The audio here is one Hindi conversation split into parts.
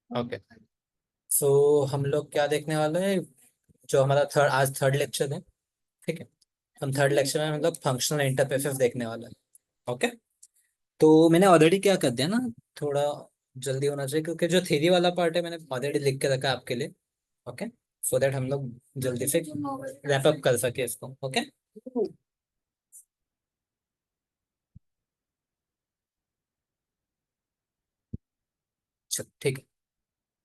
ओके। सो हम लोग क्या देखने वाले हैं, जो हमारा थर्ड लेक्चर है। ठीक है। हम थर्ड लेक्चर में मतलब फंक्शनल इंटरफेसेस देखने वाले हैं। ओके। तो मैंने ऑलरेडी क्या कर दिया ना, थोड़ा जल्दी होना चाहिए क्योंकि जो थ्योरी वाला पार्ट है मैंने ऑलरेडी लिख के रखा है आपके लिए। ओके। सो दैट हम लोग जल्दी से रैप अप कर सके इसको। ओके। ठीक है।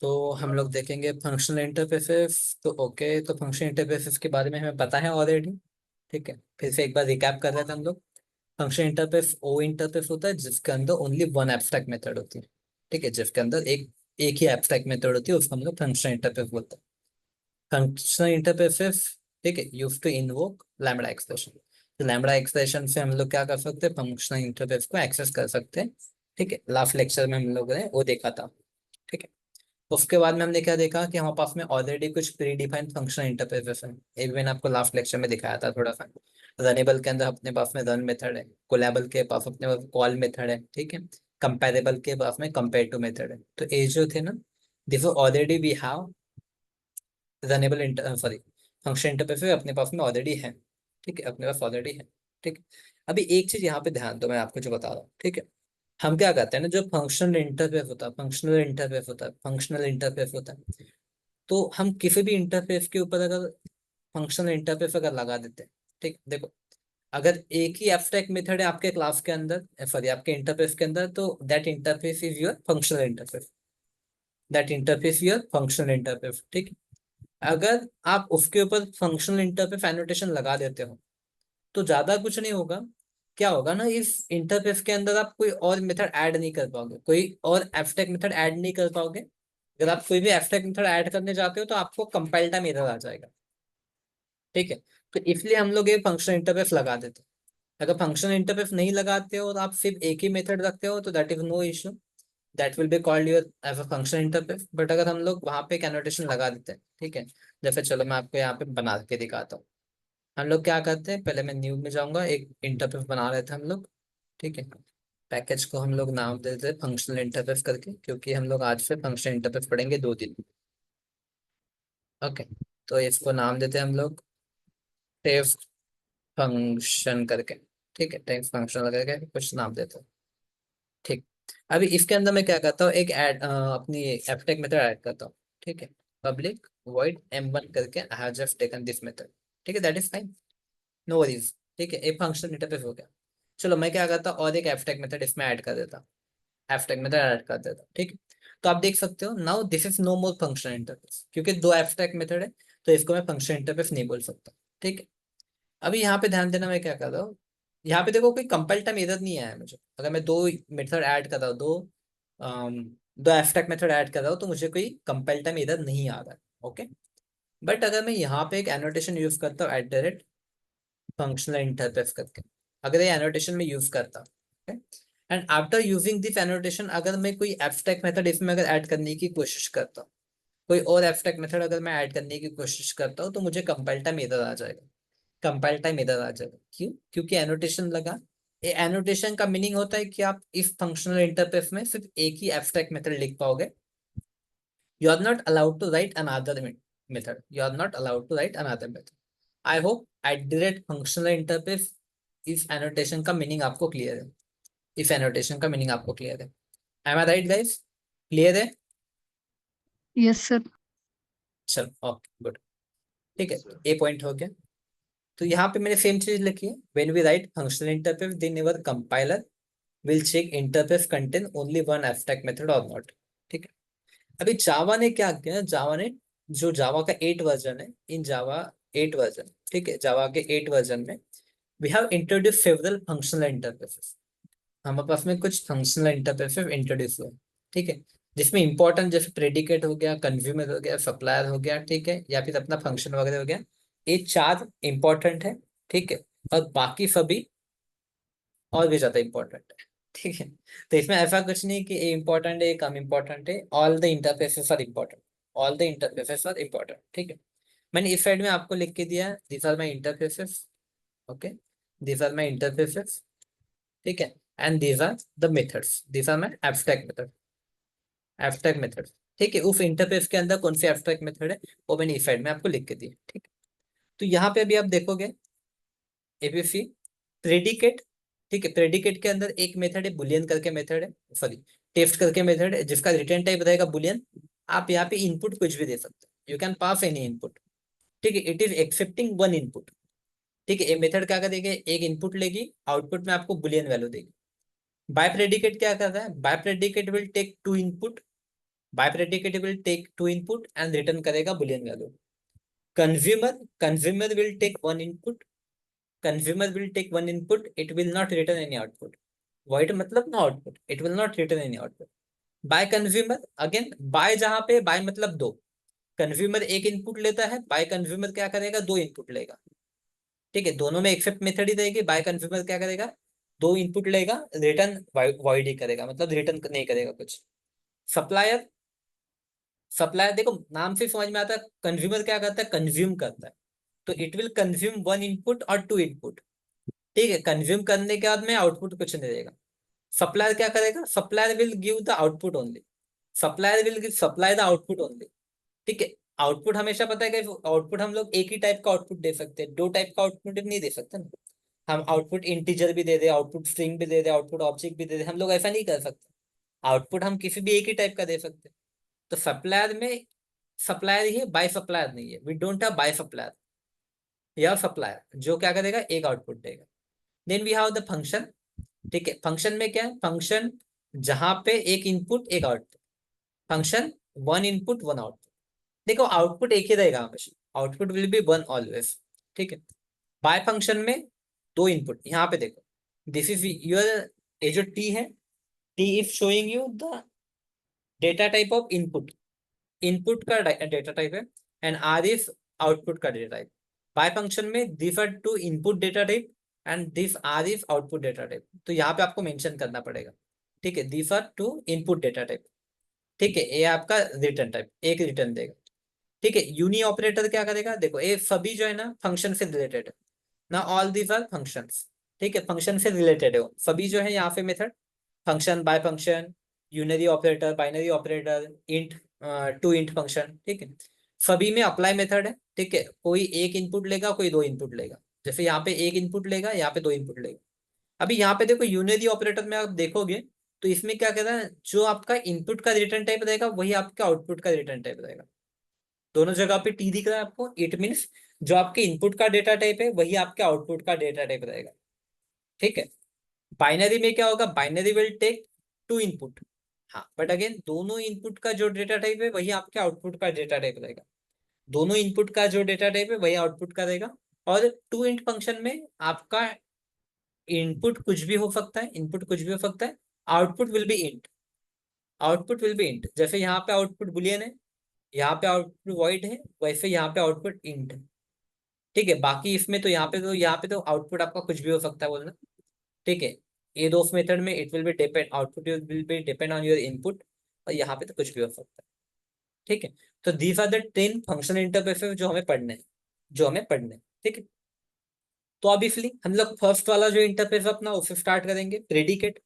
तो हम लोग देखेंगे फंक्शनल इंटरफेसेस। तो ओके, तो फंक्शनल इंटरफेसेस के बारे में हमें पता है ऑलरेडी। ठीक है, फिर से एक बार रिकैप कर रहे थे हम लोग। फंक्शन इंटरफेस वो इंटरफेस होता है जिसके अंदर ओनली वन एब्स्ट्रैक्ट मेथड होती है। ठीक है, जिसके अंदर एक एक ही एब्स्ट्रैक्ट मेथड होती है, उसको हम लोग फंक्शन इंटरफेस बोलते हैं। फंक्शनल इंटरफेसेस, ठीक है, use to invoke lambda expression. तो लैम्बडा एक्सप्रेशन से हम लोग क्या कर सकते हैं, फंक्शनल इंटरफेस को एक्सेस कर सकते हैं। ठीक है, लास्ट लेक्चर में हम लोग ने वो देखा था। ठीक है। उसके बाद में हमने क्या देखा कि हमारे पास में ऑलरेडी कुछ प्री डिफाइंड फंक्शनल इंटरफेसेस है। एक मैंने आपको लास्ट लेक्चर में दिखाया था थोड़ा सा। रनेबल के अंदर अपने पास में रन मेथड है, कोलेबल के पास अपने पास कॉल मेथड है। ठीक है। कंपेरेबल के पास में कंपेयर टू मेथड है। तो ये जो थे ना, this already we have runnable inter sorry function interface अपने पास में ऑलरेडी है। ठीक है, अपने पास ऑलरेडी है। ठीक है। अभी एक चीज यहाँ पे ध्यान दो, मैं आपको जो बता रहा हूँ। ठीक है। हम क्या करते हैं ना, जो फंक्शनल इंटरफेस होता है, फंक्शनल इंटरफेस होता है, तो हम किसी भी इंटरफेस के ऊपर अगर फंक्शनल इंटरफेस अगर लगा देते हैं। ठीक, देखो, अगर एक ही एब्स्ट्रैक्ट मेथड है आपके क्लास के अंदर, सॉरी आपके इंटरफेस के अंदर, तो that interface is your functional interface. ठीक। अगर आप उसके ऊपर फंक्शनल इंटरफेस एनोटेशन लगा देते हो तो ज्यादा कुछ नहीं होगा। क्या होगा ना, इस इंटरफेस के अंदर आप कोई और मेथड ऐड नहीं कर पाओगे, कोई और एब्स्ट्रैक्ट मेथड ऐड नहीं कर पाओगे। अगर आप कोई भी एब्स्ट्रैक्ट मेथड ऐड करने जाते हो तो आपको कंपाइल टाइम एरर आ जाएगा। ठीक है। तो इसलिए हम लोग ये फंक्शनल इंटरफेस लगा देते हैं। अगर फंक्शनल इंटरफेस नहीं लगाते हो और आप सिर्फ एक ही मेथड रखते हो तो that is no issue. That will be called your as a functional interface. But अगर हम लोग वहां पे एक एनोटेशन लगा देते हैं, ठीक है, जैसे चलो मैं आपको यहाँ पे बना के दिखाता हूँ। हम लोग क्या करते हैं, पहले मैं न्यू में जाऊंगा, एक इंटरफेस बना रहे थे हम लोग। ठीक है। पैकेज को हम लोग नाम दे देते हैं फंक्शनल इंटरफेस करके, क्योंकि हम लोग आज से फंक्शनल इंटरफेस पढ़ेंगे 2 दिन। ओके। तो इसको नाम देते हैं हम लोग टेस्ट फंक्शन करके। ठीक है, टेस्ट फंक्शन करके कुछ नाम देते हैं। ठीक। अभी इसके अंदर मैं क्या करता हूँ, एक ऐड अपनी एप्टेक मेथड ऐड करता हूँ। ठीक है। पब्लिक वॉइड m1 करके I have just taken this method. ठीक है, that is fine, no worries. ठीक है, एक फंक्शन इंटरफेस हो गया। चलो मैं क्या करता हूँ, और एक एब्स्ट्रैक्ट मेथड इसमें ऐड कर देता हूँ। एब्स्ट्रैक्ट मेथड ऐड कर देता हूँ। ठीक है। तो आप देख सकते हो now this is no more function interface, क्योंकि दो एब्स्ट्रैक्ट मेथड है, तो इसको मैं फंक्शन इंटरफेस नहीं बोल सकता। ठीक है। अभी यहाँ पे ध्यान देना, मैं क्या कर रहा हूँ, यहाँ पे देखो कोई कंपाइल टाइम एरर नहीं आया है मुझे। अगर मैं दो मेथड ऐड कर रहा हूँ, अम, दो एब्स्ट्रैक्ट मेथड ऐड कर रहा हूँ, तो मुझे कोई कंपाइल टाइम एरर नहीं आ रहा है। ओके। बट अगर मैं यहाँ पे एक एनोटेशन यूज करता हूँ @ फंक्शनल इंटरफेस करके, अगर ये एनोटेशन में यूज करता, and after using this annotation अगर मैं कोई एब्स्ट्रैक्ट मेथड इसमें अगर ऐड करने की कोशिश करता हूँ, कोई और एब्स्ट्रैक्ट मेथड अगर मैं ऐड करने की कोशिश करता हूँ, तो मुझे कंपाइल टाइम एरर आ जाएगा। कंपाइल टाइम इधर आ जाएगा, क्यों? क्योंकि एनोटेशन लगा। ये एनोटेशन का मीनिंग होता है कि आप इस फंक्शनल इंटरफेस में सिर्फ एक ही एब्स्ट्रैक्ट मेथड लिख पाओगे। You are not allowed to write another method, you are not allowed to write another method. I hope at the rate functional interface, इस एनोटेशन का मीनिंग आपको क्लियर है। इस एनोटेशन का मीनिंग आपको क्लियर है। Am I right guys? Clear है? Yes sir. चलो ओके गुड। ठीक है, ए पॉइंट हो गया। तो यहाँ पे मैंने सेम चीज लिखी है, when we write functional interface then your compiler will check interface contain only one abstract method और नॉट। ठीक है। अभी जावा ने क्या किया, जावा ने, जो जावा का 8 वर्जन है, इन जावा 8 वर्जन, ठीक है, जावा के 8 वर्जन में we have introduce several functional interfaces. हमारे पास में कुछ फंक्शनल इंटरफेसेस इंट्रोड्यूस हुए। ठीक है। जिसमें इंपॉर्टेंट जैसे प्रेडिकेट हो गया, कंज्यूमर हो गया, सप्लायर हो गया, ठीक है, या फिर अपना फंक्शन वगैरह हो गया। ये 4 इंपॉर्टेंट है। ठीक है। और बाकी सभी और भी ज्यादा इंपॉर्टेंट है। ठीक है। तो इसमें ऐसा कुछ नहीं कि ये इंपॉर्टेंट है ये कम इंपॉर्टेंट है, all the interfaces are important. All the interfaces are important. ठीक है। मैंने इस साइड में आपको लिख के दिया, these are my interfaces. Okay. These are my interfaces. ठीक है। And these are the methods, these are my abstract method. Abstract method. ठीक है, उफ इंटरफेस के अंदर कौन सी एब्स्ट्रैक्ट मेथड है वो मैंने इस साइड में आपको लिख के दी, ठीक है। तो यहाँ पे अभी आप देखोगे एबीसी प्रेडिकेट, ठीक है, प्रेडिकेट के अंदर एक मेथड है बुलियन करके मेथड है, सॉरी टेस्ट करके मेथड है, जिसका रिटर्न टाइप रहेगा बुलियन। आप यहाँ पे इनपुट कुछ भी दे सकते हो, you can pass any input, ठीक है, it is accepting one input. ठीक है, ये मेथड क्या करेगी, एक इनपुट लेगी, आउटपुट में आपको बुलियन वैल्यू देगी। बाय प्रेडिकेट क्या करता है, bipredicate will take two input, bipredicate will take two input and return करेगा boolean value. Consumer will take one input, consumer will take one input, it will not return any output। void मतलब no output, it will not return any output। by consumer, again by जहां पे by मतलब दो, कंज्यूमर एक इनपुट लेता है, बाय कंज्यूमर क्या करेगा, दो इनपुट लेगा। ठीक है, दोनों में एक्सेप्ट मेथड ही रहेगी, बाय कंज्यूमर क्या करेगा, दो इनपुट लेगा, रिटर्न वॉइड ही करेगा, मतलब रिटर्न नहीं करेगा कुछ। सप्लायर, सप्लायर देखो नाम से समझ में आता है, कंज्यूमर क्या करता है, कंज्यूम करता है, तो it will consume one input और टू इनपुट। ठीक है, कंज्यूम करने के बाद में आउटपुट कुछ नहीं देगा। सप्लायर क्या करेगा, supplier will give the output only, supplier will supply the output only. ठीक है, आउटपुट हमेशा पता है कि आउटपुट हम लोग एक ही टाइप का आउटपुट दे सकते हैं, दो टाइप का आउटपुट नहीं दे सकते ना। हम आउटपुट इंटीजर भी दे दे, आउटपुट स्ट्रिंग भी दे दे, आउटपुट ऑब्जेक्ट भी दे दे, हम लोग ऐसा नहीं कर सकते। आउटपुट हम किसी भी एक ही टाइप का दे सकते हैं। तो सप्लायर में सप्लायर ही है, बाय सप्लायर नहीं है, we don't have bi supplier या सप्लायर जो क्या करेगा, एक आउटपुट देगा। Then we have the function. ठीक है, फंक्शन में क्या है, फंक्शन जहां पे एक इनपुट एक output, function one input one output. देखो आउटपुट एक ही रहेगा हमेशा, output will be one always. ठीक है, बाय फंक्शन में दो इनपुट, यहाँ पे देखो दिस इज योर, ये जो टी है, T is showing you the data type of input, input का डेटा टाइप है, एंड आर इज आउटपुट का डेटा टाइप। बाय फंक्शन में this are two input data type and this R is output data type, तो यहाँ पे आपको मेंशन करना पड़ेगा। ठीक है, this are two input data type. ठीक है, ये आपका रिटर्न टाइप, एक रिटर्न देगा। ठीक है, यूनी ऑपरेटर क्या करेगा, देखो ये सभी जो है ना फंक्शन से रिलेटेड है ना, ऑल दीज आर फंक्शंस। ठीक है, फंक्शन से रिलेटेड है वो सभी जो है यहाँ पे method, function, bi function, unary operator, binary operator, int, to int function. ठीक है, सभी में अप्लाई मेथड है। ठीक है, कोई एक इनपुट लेगा, कोई दो इनपुट लेगा, जैसे यहाँ पे एक इनपुट लेगा, यहाँ पे दो इनपुट लेगा। अभी यहाँ पे देखो यूनरी ऑपरेटर में आप देखोगे तो इसमें क्या कहता है, जो आपका इनपुट का रिटर्न टाइप रहेगा वही आपका आउटपुट का रिटर्न टाइप रहेगा। दोनों जगह पे टी दिख रहा है आपको, इट मीन्स जो आपके इनपुट का डेटा टाइप है वही आपके आउटपुट का डेटा टाइप रहेगा। ठीक है, बाइनरी में क्या होगा, binary will take two input, हाँ बट अगेन दोनों इनपुट का जो डेटा टाइप है वही आपके आउटपुट का डेटा टाइप रहेगा, दोनों इनपुट का जो डेटा टाइप है वही आउटपुट का रहेगा। और टू इंट फंक्शन में आपका इनपुट कुछ भी हो सकता है, इनपुट कुछ भी हो सकता है, output will be int, output will be int, जैसे यहाँ पे आउटपुट बुलियन है, यहाँ पे आउटपुट वॉइड है, वैसे यहाँ पे आउटपुट इंट है। ठीक है, बाकी इसमें तो यहाँ पे तो आउटपुट आपका कुछ भी हो सकता है बोलना। ठीक है, ये दो मेथड में it will B depend, output will be depend on your input, और यहाँ पे तो कुछ भी हो सकता है। ठीक है, तो these are the 10 functional interfaces जो हमें पढ़ने हैं, जो हमें पढ़ने हैं। ठीक है, तो ऑब्वियसली हम लोग फर्स्ट वाला जो इंटरफेस अपना उससे स्टार्ट करेंगे, प्रेडिकेट।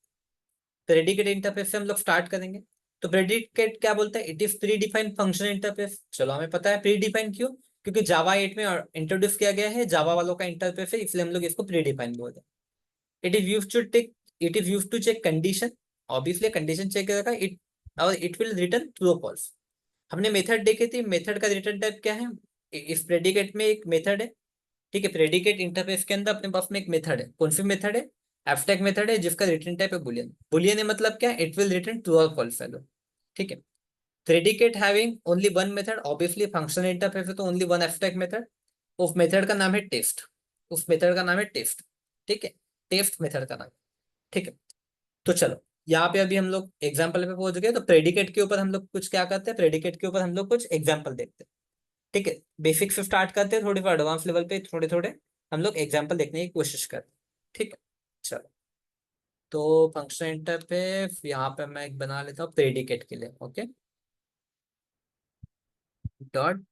प्रेडिकेट इंटरफेस से हम लोग स्टार्ट करेंगे। तो प्रेडिकेट क्या बोलता है, it is pre defined functional interface. चलो हमें पता है प्री डिफाइंड क्यों, क्योंकि जावा 8 में इंट्रोड्यूस किया गया है, जावा वालों का इंटरफेस है, इसलिए हम लोग इसको प्री डिफाइंड बोलते हैं। It is use to take, it is use to check condition, obviously condition check करेगा इट, और इट विल रिटर्न ट्रू और फॉल्स। हमने मेथड देखे थे, मेथड का रिटर्न टाइप क्या है, इस प्रेडिकेट में एक मेथड है। ठीक है, प्रेडिकेट इंटरफेस के अंदर अपने पास में एक मेथड है, कौन सी मेथड है, एब्स्ट्रैक्ट मेथड है, जिसका रिटर्न टाइप है बुलियन। बुलियन है मतलब क्या, इट विल रिटर्न ट्रू और फॉल्स वैल्यू। ठीक है, predicate having only one method, obviously functional interface है तो ओनली वन एब्स्ट्रैक्ट मेथड। उस मेथड का नाम है टेस्ट, उस मेथड का नाम है टेस्ट। ठीक है, टेस्ट मेथड का नाम। ठीक है, तो चलो यहाँ पे अभी हम लोग एग्जाम्पल पे पहुंच गए, तो प्रेडिकेट के ऊपर हम लोग कुछ क्या करते हैं, प्रेडिकेट के ऊपर हम लोग कुछ एग्जाम्पल देखते हैं। ठीक है, बेसिक से स्टार्ट करते हैं, थोड़े एडवांस लेवल पे थोड़े थोड़े हम लोग एग्जाम्पल देखने की कोशिश करते हैं। ठीक है, चलो तो फंक्शन इंटरफेस यहाँ पे मैं एक बना लेता हूँ प्रेडिकेट के लिए, ओके, डॉट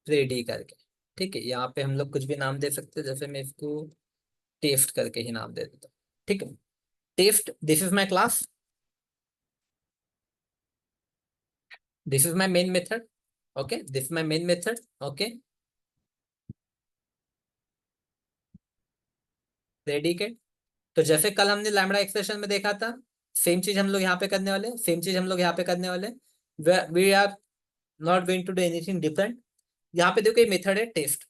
प्रेडी करके। ठीक है, यहाँ पे हम लोग कुछ भी नाम दे सकते हैं, जैसे मैं इसको टेस्ट करके ही नाम दे देता हूँ। ठीक है, test, this is my class. This is my main method, okay, this is my main method, okay, predicate. तो जैसे कल हमने लैम्बडा एक्सप्रेशन में देखा था, सेम चीज हम लोग यहाँ पे करने वाले, सेम चीज हम लोग यहाँ पे करने वाले। We are not going to do anything different. यहाँ पे देखो ये मेथड है टेस्ट,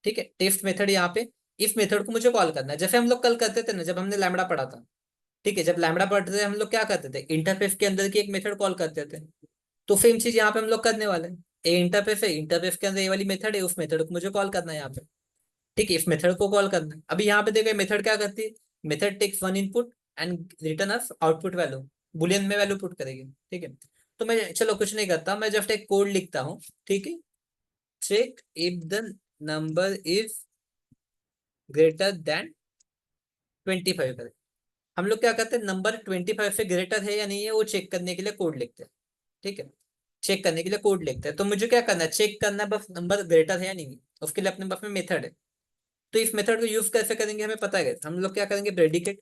ठीक है, टेस्ट मेथड यहाँ पे। इस मेथड को मुझे कॉल करना है, जैसे हम लोग कल करते थे ना जब हमने लैम्बडा पढ़ा था, ठीक है, जब लैम्बडा पढ़ते थे हम लोग क्या करते थे, इंटरफेस के अंदर की एक मेथड कॉल करते थे। तो सेम चीज यहाँ पे हम लोग करने वाले हैं। ए इंटरफेस है, इंटरफेस के अंदर ये वाली मेथड है, उस मेथड को मुझे कॉल करना है यहाँ पे, ठीक है, इस मेथड को कॉल करना है। अभी यहाँ पे देखो मेथड क्या करती है, method takes one input and return us output value, boolean में वैल्यू पुट करेगी, ठीक है। तो मैं चलो कुछ नहीं करता, मैं जस्ट एक कोड लिखता हूँ, ठीक है, check if the number is greater than 25 करे। हम लोग क्या करते हैं, नंबर 25 से ग्रेटर है या नहीं है वो चेक करने के लिए कोड लिखते हैं, ठीक है, चेक करने के लिए कोड लिखते हैं। तो मुझे क्या करना है, चेक करना है बस नंबर ग्रेटर है या नहीं है, उसके लिए अपने पास में मेथड है। तो इस मेथड को यूज कैसे करेंगे हमें पता है, हम लोग क्या करेंगे, प्रेडिकेट,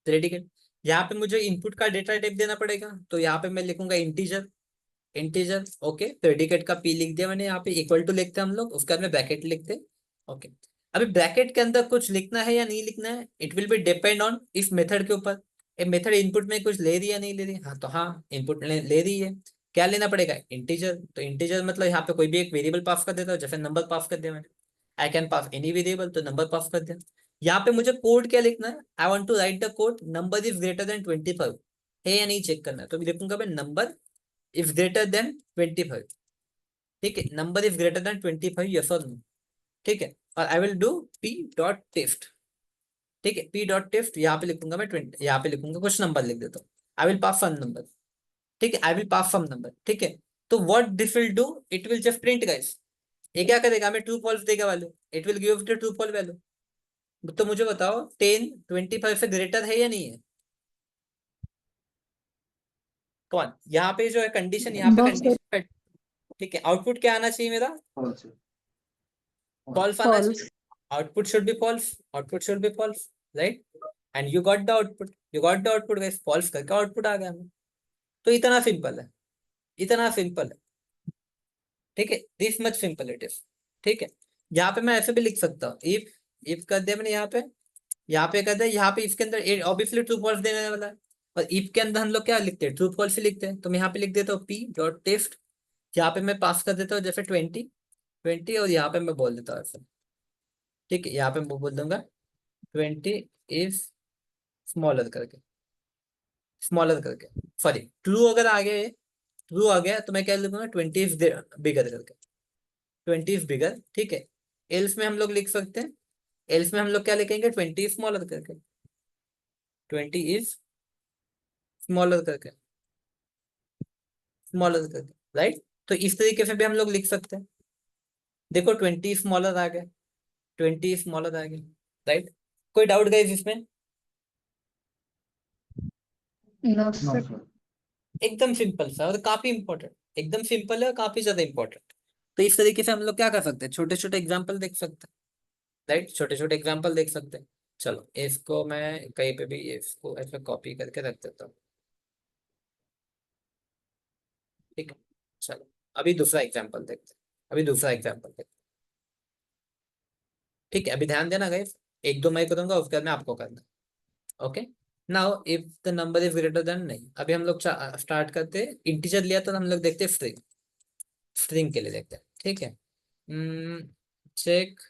प्रेडिकेट। यहाँ पे मुझे इनपुट का डेटा टाइप देना पड़ेगा, तो यहाँ पे मैं लिखूंगा इंटीजर, इंटीजर, ओके, प्रेडिकेट का पी लिख दिया मैंने, यहाँ पे इक्वल टू लिखते हैं हम लोग, उसके बाद में ब्रैकेट लिखते हैं, ओके। अभी ब्रैकेट के अंदर कुछ लिखना है या नहीं लिखना है, it will B depend on इस मेथड के ऊपर। ये मेथड इनपुट में कुछ ले रही है या नहीं ले रही, हाँ तो हाँ इनपुट ले रही है। क्या लेना पड़ेगा, इंटीजर। तो इंटीजर मतलब यहाँ पे कोई भी एक वेरिएबल पास कर देता हूँ, जैसे नंबर पास कर दिया मैंने, I can pass any variable, तो नंबर पास कर दिया। यहाँ पे मुझे कोड क्या लिखना है, I want to write the code number is greater than 25 है या नहीं चेक करना है, तो लिखूंगा मैं नंबर इज ग्रेटर देन 25, ठीक है, number is greater than 25, yes और नो, ठीक है। और I will do P dot test, ठीक है, पी डॉट टेस्ट, यहाँ पे लिखूंगा मैं 20, यहाँ पे लिखूंगा कुछ नंबर लिख देता हूँ, I will pass some number, ठीक है, I will pass some number, ठीक है। तो what this will do, it will just print guys, ये क्या करेगा, हमें ट्रू फॉल्स देगा value, it will give the true false value. तो मुझे बताओ 10 25 से ग्रेटर है या नहीं है, कौन यहाँ पे जो है कंडीशन, यहाँ पे नो सर, कंडीशन, ठीक है, आउटपुट क्या आना चाहिए मेरा, फॉल्स आना चाहिए, false. Output should be false, output should be false, right, and you got the output, you got the output guys, false करके आउटपुट आ गया हमें। तो इतना सिंपल है, इतना सिंपल है, ठीक है, this much simple it is, ठीक है। यहाँ पे मैं ऐसे भी लिख सकता हूँ, इफ कर दिया मैंने यहाँ पे, यहाँ पे कर दिया, यहाँ पे इसके अंदर ऑब्वियसली ट्रू फॉल्स देने वाला है, और इफ के अंदर हम लोग क्या लिखते हैं, ट्रू फॉल्स ही लिखते हैं। तो मैं यहाँ पे लिख देता हूँ पी डॉट टेस्ट, यहाँ पे मैं पास कर देता हूँ जैसे 20, और यहाँ पे मैं बोल देता हूँ ऐसे, ठीक है, यहाँ पे मैं बोल दूंगा 20 इज स्मॉलर करके, स्मॉलर करके, सॉरी ट्रू अगर आ गया, ट्रू आ गया तो मैं क्या लिखूंगा, 20 इज बिगर करके, 20 इज बिगर, ठीक है। एल्स में हम लोग लिख सकते हैं, एल्स में हम लोग क्या लिखेंगे, 20 इज स्मॉलर करके, 20 इज स्मॉलर करके, स्मॉलर करके, राइट। तो इस तरीके से भी हम लोग लिख सकते हैं, देखो 20 स्मॉलर आ गया, 20 स्मॉलर आ गया, राइट। कोई डाउट गाइस इसमें, नो सर। एकदम सिंपल सा और काफी इंपॉर्टेंट, एकदम सिंपल है और काफी ज्यादा इंपॉर्टेंट। तो इस तरीके से हम लोग क्या कर सकते हैं, छोटे छोटे एग्जाम्पल देख सकते हैं, राइट, छोटे छोटे एग्जाम्पल देख सकते हैं। चलो इसको मैं कहीं पे भी इसको ऐसे कॉपी करके रख देता हूँ, ठीक है। चलो अभी दूसरा एग्जाम्पल देखते हैं, अभी दूसरा एग्जाम्पल देखते हैं, ठीक है, अभी ध्यान देना गाइस, एक दो मैं करूंगा उसके बाद में आपको करना, okay. Now if the number is greater then, नहीं अभी हम लोग स्टार्ट करते हैं, इंटीजर लिया तो हम लोग देखते हैं स्ट्रिंग, स्ट्रिंग के लिए देखते हैं, ठीक है। चेक,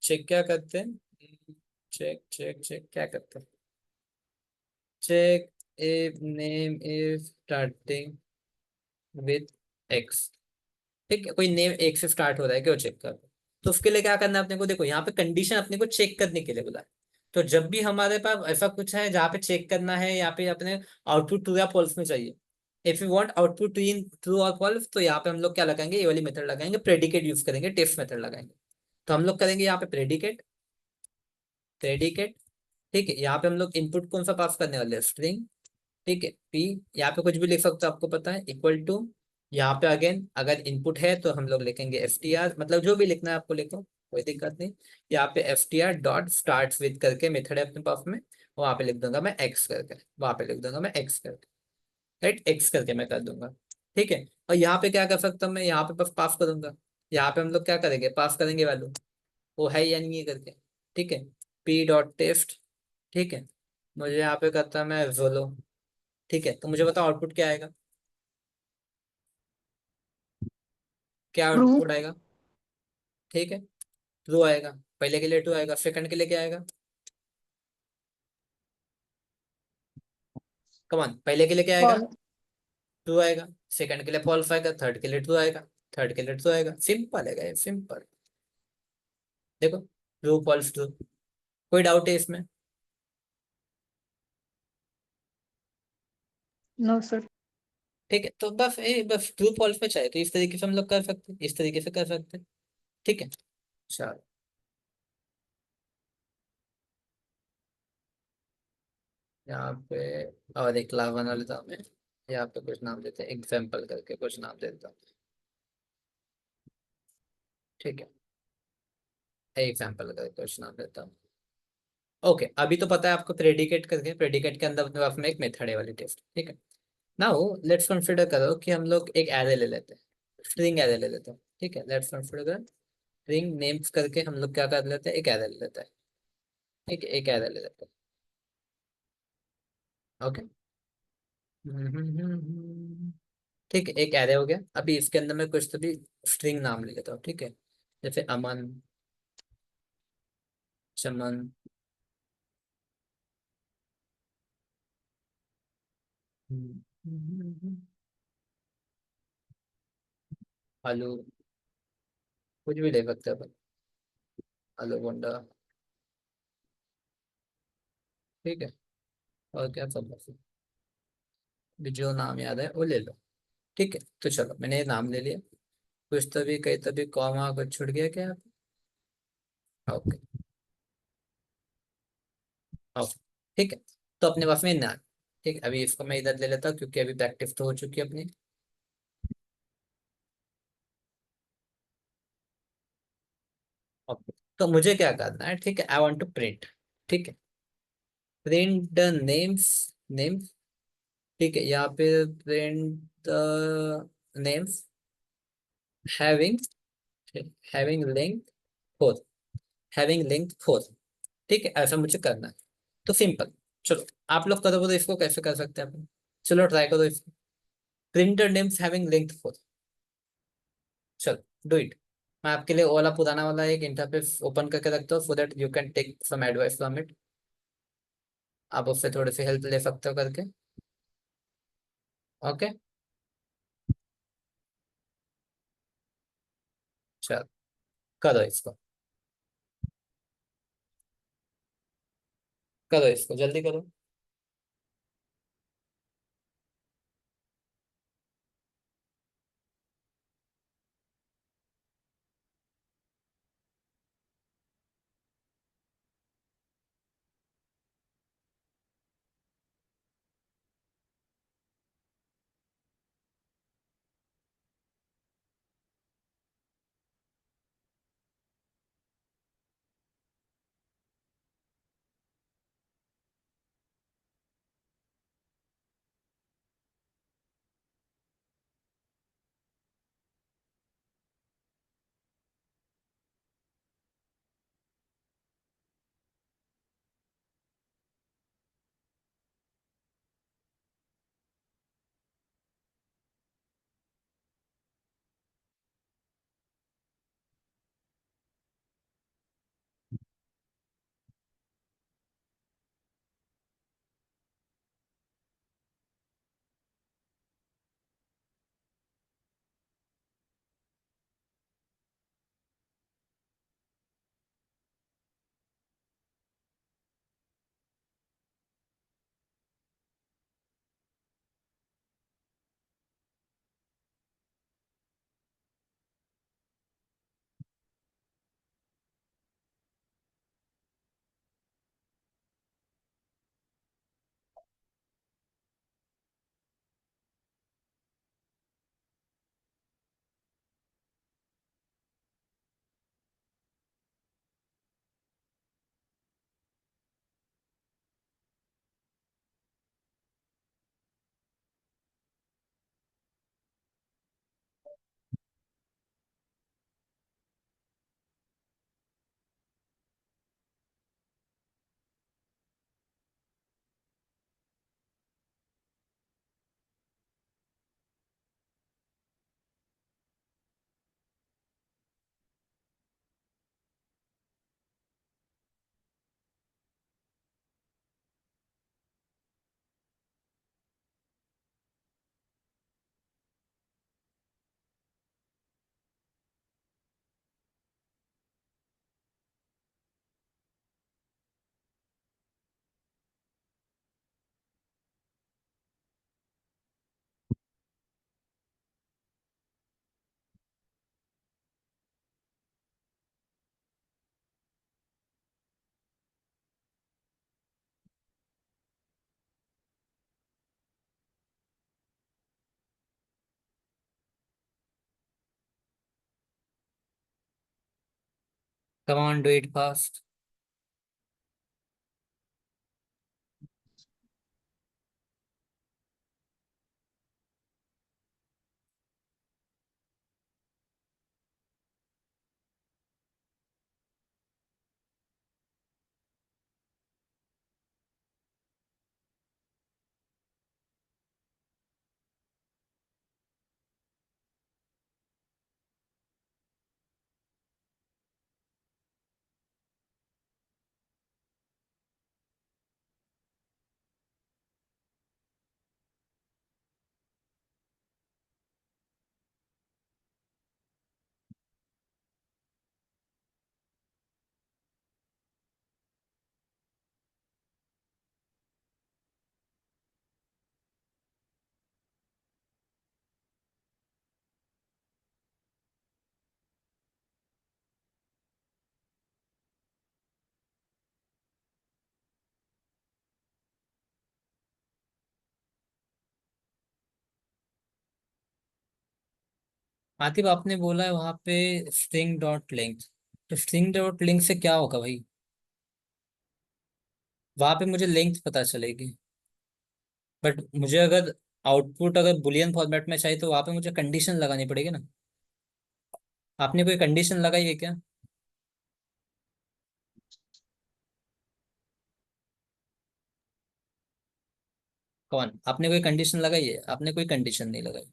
चेक क्या करते हैं, चेक चेक चेक क्या करते हैं, check if name is starting with X, ठीक है, कोई नेम एक से स्टार्ट हो रहा है क्या, वो चेक कर। तो उसके लिए क्या करना है अपने को, देखो यहाँ पे कंडीशन अपने को चेक करने के लिए बोला है। तो जब भी हमारे पास ऐसा कुछ है जहाँ पे चेक करना है, यहाँ पे अपने आउटपुट ट्रू या फॉल्स में चाहिए, if you want output to in true और फॉल्स, तो यहाँ पे हम लोग क्या लगाएंगे, ये वाली मेथड लगाएंगे, प्रेडिकेट यूज करेंगे, टेस्ट मेथड लगाएंगे। तो हम लोग करेंगे यहाँ पे प्रेडिकेट, प्रेडिकेट, ठीक है। यहाँ पे हम लोग इनपुट कौन सा पास करने वाले हैं, स्ट्रिंग, ठीक है, पी, यहाँ पे कुछ भी लिख सकते हो आपको पता है, इक्वल टू, यहाँ पे अगेन अगर इनपुट है तो हम लोग लिखेंगे एफ टी आर, मतलब जो भी लिखना है आपको लिखो, कोई दिक्कत नहीं। यहाँ पे F T R dot start with करके मेथड है अपने पास में, वहां पे लिख दूंगा मैं एक्स करके, वहां पे लिख दूंगा मैं एक्स करके, राइट, एक्स करके मैं कर दूंगा। ठीक है। और यहाँ पे क्या कर सकता हूँ मैं, यहाँ पे बस पास करूंगा। यहाँ पे हम लोग क्या करेंगे, पास करेंगे वैल्यू, वो है या नहीं है करके। ठीक है, पी डॉट टेस्ट। ठीक है, मुझे यहाँ पे करता है मैं जोलो। ठीक है, तो मुझे बताओ आउटपुट क्या आएगा, क्या ट्रू। आउटपुट आएगा। ठीक है, ट्रू आएगा। पहले के लिए ट्रू आएगा, सेकंड के लिए क्या आएगा, कमान, पहले के लिए क्या आएगा, फॉल। ट्रू आएगा। सेकंड के लिए फॉल्स आएगा, थर्ड के लिए ट्रू आएगा। थर्ड के लिए ट्रू आएगा, सिंपल है ये, सिंपल। देखो, ट्रू फॉल्स ट्रू, कोई डाउट है इसमें। No sir. ठीक है, तो बस ट्रू फॉल्स में चाहे तो इस तरीके से हम लोग कर सकते हैं, इस तरीके से कर सकते हैं। ठीक है, चलो। यहाँ पे और एक क्लास बना लेता हूँ मैं। यहाँ पे कुछ नाम देते हैं, एग्जाम्पल करके कुछ नाम देता हूँ। ठीक है, एग्जाम्पल करके कुछ नाम देता हूँ। ओके, अभी तो पता है आपको प्रेडिकेट करके, प्रेडिकेट के अंदर अपने पास में एक मेथड है वाली टेस्ट। ठीक है, नाउ लेट्स कंसिडर करो कि हम लोग एक एरे ले लेते हैं, स्ट्रिंग एरे ले लेते हैं। ठीक है, लेट्स कंसिडर स्ट्रिंग नेम्स करके हम लोग क्या कर लेते हैं, एक एरे ले लेते हैं। ठीक है, एक एरे ले लेते हैं। ओके, ठीक है, एक एरे हो गया। अभी इसके अंदर मैं कुछ तो भी स्ट्रिंग नाम ले लेता हूँ। ठीक है, जैसे अमन, चमन, आलू, कुछ भी ले सकते हैं अपन, आलू बोंडा। ठीक है, और क्या सब भी जो नाम याद है वो ले लो। ठीक है, तो चलो मैंने ये नाम ले लिया। कुछ तो भी कहीं तो भी कॉमा कुछ छूट गया क्या। ओके, ओके, ठीक है। तो अपने पास में नाम। ठीक है, अभी इसको मैं इधर ले लेता हूँ क्योंकि अभी प्रैक्टिस तो हो चुकी है अपनी। ओके, तो मुझे क्या करना है, ठीक है, आई वांट टू प्रिंट। ठीक है, प्रिंट द नेम्स, नेम्स। ठीक है, यहाँ पे print the names having, having length 4, having length 4। ठीक है, ऐसा मुझे करना है। तो सिंपल, चलो आप लोग करोगे तो इसको कैसे कर सकते हैं अपन। चलो ट्राई करो इसको, प्रिंटर नेम्स हैविंग लेंथ 4। चलो डू इट। मैं आपके लिए वो वाला पुराना वाला एक इंटरफेस ओपन करके रखता हूँ so that you can take some advice from it. आप उससे थोड़ी सी हेल्प ले सकते हो करके। ओके, चलो करो इसको, करो इसको, जल्दी करो। कम on do it fast. Atif आपने बोला है वहां पे स्ट्रिंग डॉट लेंथ, तो स्ट्रिंग डॉट लेंथ से क्या होगा भाई? वहां पे मुझे लेंथ पता चलेगी, बट मुझे अगर आउटपुट अगर बुलियन फॉर्मेट में चाहिए तो वहां पे मुझे कंडीशन लगानी पड़ेगी ना। आपने कोई कंडीशन लगाई है क्या? कौन, आपने कोई कंडीशन लगाई है? आपने कोई कंडीशन नहीं लगाई।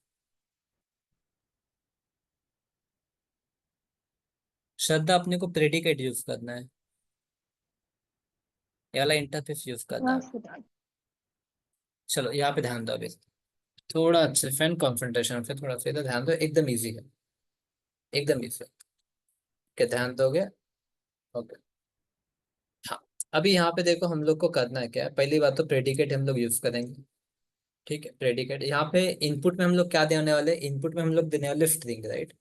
श्रद्धा, अपने को प्रेडिकेट यूज करना है, ये वाला इंटरफेस यूज करना No, है। sir. चलो यहाँ पे ध्यान दो अभी, थोड़ा अच्छे फैन कॉन्फ्रेंटेशन पे थोड़ा सा इधर ध्यान दो, एकदम इजी है, एकदम इजी। क्या ध्यान दोगे? ओके। हाँ, अभी यहाँ पे देखो हम लोग को करना है क्या है, पहली बात तो प्रेडिकेट हम लोग यूज करेंगे। ठीक है, प्रेडिकेट यहाँ पे इनपुट में हम लोग क्या देने वाले, इनपुट में हम लोग देने वाले स्ट्रिंग, राइट?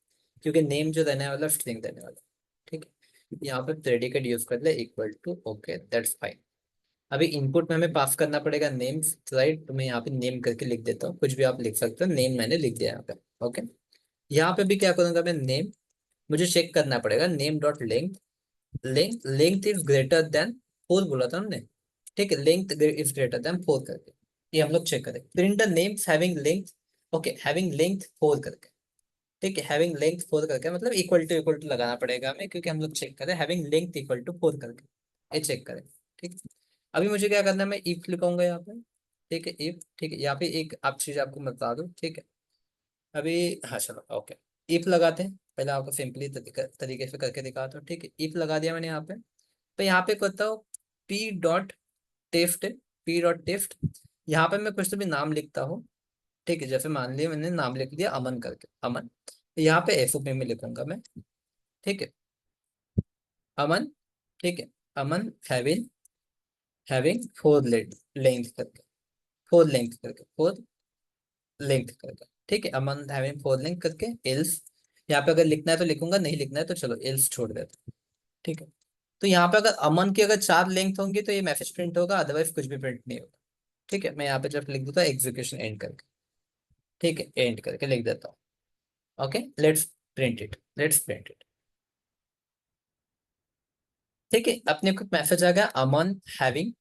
क्योंकि नेम जो देने वाला स्ट्रिंग देने वाला। ठीक है, यहाँ पे प्रेडिकेट यूज कर ले equal to, okay that's fine. अभी इनपुट में हमें पास करना पड़ेगा नेम्स, राइट? तो मैं यहाँ पे नेम करके लिख देता हूँ, कुछ भी आप लिख सकते हो, नेम मैंने लिख दिया यहाँ पे। ओके, यहाँ पे भी क्या करूंगा मैं, नेम, मुझे चेक करना पड़ेगा name dot length, length length is greater then 4 बोला था हमने। ठीक है, लेंथ इज ग्रेटर देन 4 करके ये हम लोग चेक करें। Print the names having length, okay having length 4 करके। ठीक है, हैविंग लेंथ 4 करके मतलब इक्वल टू लगाना पड़ेगा हमें, क्योंकि हम लोग चेक करें हैविंग लेंथ इक्वल टू 4 करके, ये चेक करें। ठीक है, अभी मुझे क्या करना है, मैं इफ लिखूंगा यहाँ पे। ठीक है, इफ, ठीक है, यहाँ पे एक आप चीज आपको बता दूं, ठीक है। अभी हाँ चलो ओके, इफ लगाते हैं, पहले आपको सिंपली तरीके से करके दिखाता हूँ। ठीक है, इफ लगा दिया मैंने यहाँ पे, तो यहाँ पे करता हूँ P dot test, P dot test, यहाँ पे मैं कुछ तो भी नाम लिखता हूँ। ठीक है, जैसे मान लिया मैंने नाम लिख दिया अमन करके, अमन, तो यहाँ पे एसओपी में लिखूंगा मैं। ठीक है, अमन, ठीक है, अमन हैविंग, हैविंग फोर लेंथ करके, फोर लेंथ करके, फोर लेंथ करके। ठीक है, अमन हैविंग फोर लेंथ करके, एल्स, यहाँ पे अगर लिखना है तो लिखूंगा, नहीं लिखना है तो चलो एल्स छोड़ देते हैं। ठीक है, तो यहाँ पे अगर अमन की अगर 4 लेंथ होंगी तो ये मैसेज प्रिंट होगा, अदरवाइज कुछ भी प्रिंट नहीं होगा। ठीक है, मैं यहाँ पे जब लिख दूंगा एग्जीक्यूशन एंड करके, ठीक है एंड करके लिख देता हूँ। Okay, let's print it, let's print it. ठीक है, अपने को मैसेज आ गया अमन हैविंग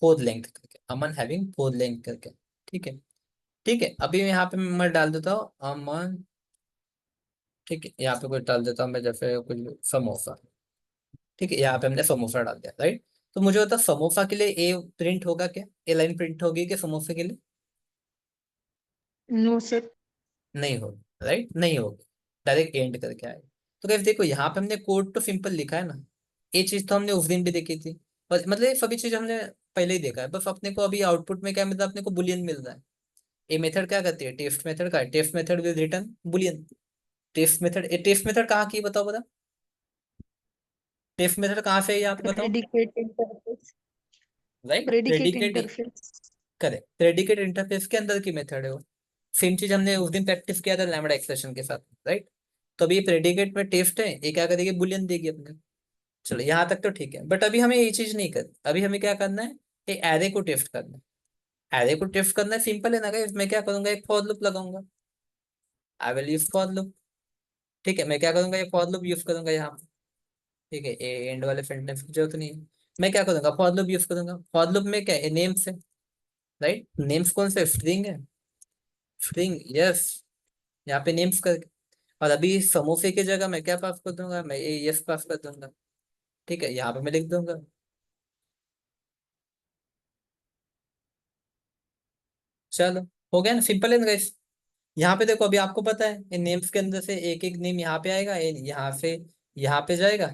फोर लेंथ करके, अमन हैविंग फोर लेंथ करके। ठीक है, ठीक है, अभी यहाँ पे मैं डाल देता हूँ अमन। ठीक है, यहाँ पे कुछ डाल देता हूँ मैं, जैसे कुछ समोसा। ठीक है, यहाँ पे हमने समोसा डाल दिया, राइट? तो मुझे बता समोसा के लिए ए प्रिंट होगा क्या, ए लाइन प्रिंट होगी क्या समोसे के लिए? No, sir. नहीं होगी, राइट, नहीं होगी, डायरेक्ट एंड करके आएगा। तो कैसे देखो यहाँ पे हमने कोड तो सिंपल लिखा है ना, ये चीज तो हमने उस दिन भी देखी थी, और मतलब ये सभी चीज हमने पहले ही देखा है, बस अपने को अभी आउटपुट में क्या मिल रहा है, अपने को बुलियन मिल रहा है। ये मेथड क्या करती है, टेस्ट मेथड का, test method will return boolean. Test method, ये टेस्ट मेथड कहाँ की है बताओ, बता, टेस्ट मेथड कहाँ से है ये आप बताओ। Predicate interface. Right, Predicate predicate, interface. Correct, predicate interface के अंदर की मेथड है वो। सेम चीज हमने उस दिन प्रैक्टिस किया था लैम्बडा एक्सप्रेशन के साथ, राइट? तो अभी प्रेडिकेट में टेस्ट है, ये क्या करेगी, बुलियन देगी अपने। चलो यहाँ तक तो ठीक है, बट अभी हमें ये चीज नहीं करनी, अभी हमें क्या करना है, ये एरे को टेस्ट करना है। एरे को टेस्ट करना है, सिंपल है ना गाइस, मैं क्या करूंगा, एक फॉर लूप लगाऊंगा, आई विल यूज फॉर लूप। ठीक है, मैं क्या करूंगा, एक फॉर लूप यूज करूंगा यहाँ पे। ठीक है, ए एंड वाले सेंटेंस की जरूरत नहीं है। मैं क्या करूंगा, फॉर लूप यूज करूंगा। फॉर लूप में क्या है, नेम्स है, राइट। नेम्स कौन से, स्ट्रिंग है, स्ट्रिंग, यस। यहाँ पे नेम्स कर, और अभी समोसे की जगह मैं क्या पास कर दूंगा, मैं ये यस पास कर दूंगा। ठीक है, यहाँ पे मैं लिख दूंगा। चलो, हो गया ना, सिंपल है ना गाइस। यहाँ पे देखो, अभी आपको पता है इन नेम्स के अंदर से एक एक नेम यहाँ पे आएगा, यहाँ से यहाँ पे जाएगा।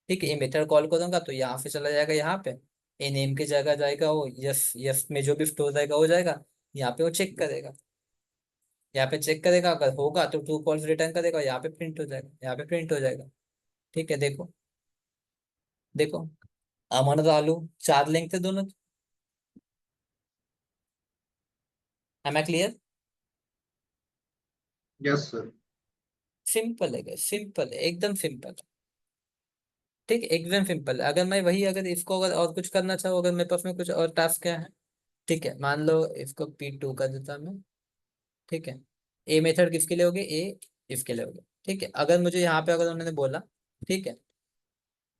ठीक है, ये मेथड कॉल करूंगा तो यहाँ से चला जाएगा यहाँ पे, ये नेम की जगह जाएगा, वो यस यस में जो भी स्टोर जाएगा वो जाएगा। यहाँ पे वो चेक करेगा, यहाँ पे चेक करेगा, अगर होगा तो ट्रू फॉल्स रिटर्न करेगा, यहाँ पे प्रिंट हो जाएगा, यहाँ पे प्रिंट हो जाएगा। ठीक है, देखो, देखो, अमन और आलू, चार लिंक थे दोनों। Am I clear? Yes sir. Simple है, सिंपल है, एकदम सिंपल। ठीक है, एकदम सिंपल है। अगर मैं वही, अगर इसको अगर और कुछ करना चाहूँ, अगर मेरे पास में कुछ और टास्क क्या है, ठीक है, मान लो इसको P2 कर देता मैं। ठीक है, ए मेथड किसके लिए होगी, ए इसके लिए होगी। ठीक है, अगर मुझे यहाँ पे अगर उन्होंने बोला, ठीक है,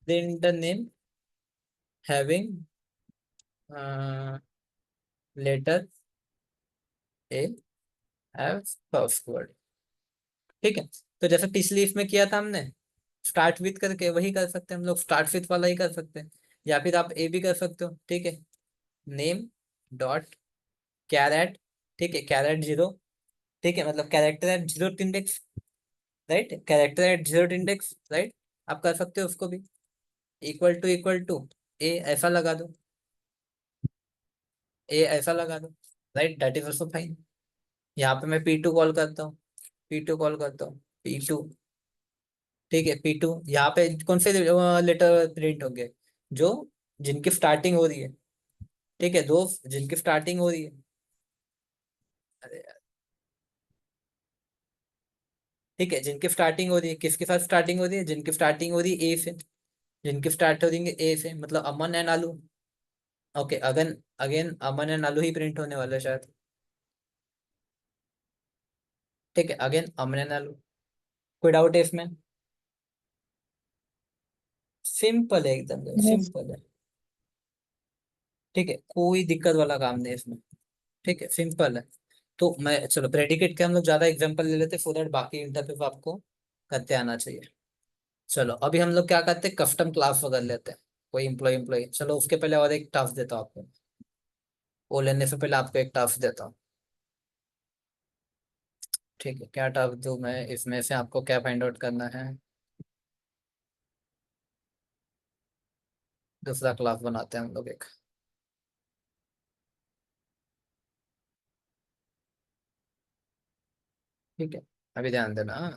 print the name having letter A as first word. ठीक है, तो जैसे पिछली इसमें किया था हमने, स्टार्ट विथ करके, वही कर सकते हैं हम लोग, स्टार्ट विथ वाला ही कर सकते हैं। या फिर आप ए भी कर सकते हो। ठीक है, नेम डॉट कैरेट, ठीक है, कैरेट जीरो, ठीक है, मतलब character eight zero index, right, character eight zero index, right. आप कर सकते हो उसको भी, इक्वल टू ए ऐसा लगा दो, ए ऐसा लगा दो, right, that is also fine. यहाँ पे मैं P2 कॉल करता हूँ, P2 कॉल करता हूँ, P2। ठीक है, P2 यहाँ पे कौन से लेटर प्रिंट होंगे, जो जिनकी स्टार्टिंग हो रही है। ठीक है, दो जिनकी स्टार्टिंग हो रही है। अरे यार, ठीक है, जिनकी स्टार्टिंग हो रही है, किसके साथ स्टार्टिंग हो रही है, जिनकी स्टार्टिंग हो रही है ए से, जिनकी स्टार्ट हो रही है ए से, मतलब अमन एंड आलू। Okay, again, again Aman and आलू ही प्रिंट होने वाला है शायद। ठीक है, अगेन अमन एंड आलू। कोई डाउट है इसमें? सिंपल है, एकदम यस। सिंपल है। ठीक है, कोई दिक्कत वाला काम नहीं है इसमें। ठीक है, सिंपल है। तो मैं, चलो प्रेडिकेट के हम लोग ज्यादा एग्जांपल ले लेते, सो दैट बाकी इंटरव्यू आपको करते आना चाहिए। चलो, अभी हम लोग क्या करते हैं, कस्टम क्लास वगैरह लेते हैं। कोई इम्प्लॉय इम्प्लॉय, चलो उसके पहले और एक टास्क देता हूँ आपको। वो लेने से पहले आपको एक टास्क देता हूँ। ठीक है, क्या टास्क दूँ मैं, इसमें से आपको क्या फाइंड आउट करना है। दूसरा क्लास बनाते हैं हम लोग एक। ठीक है, अभी ध्यान देना, हाँ,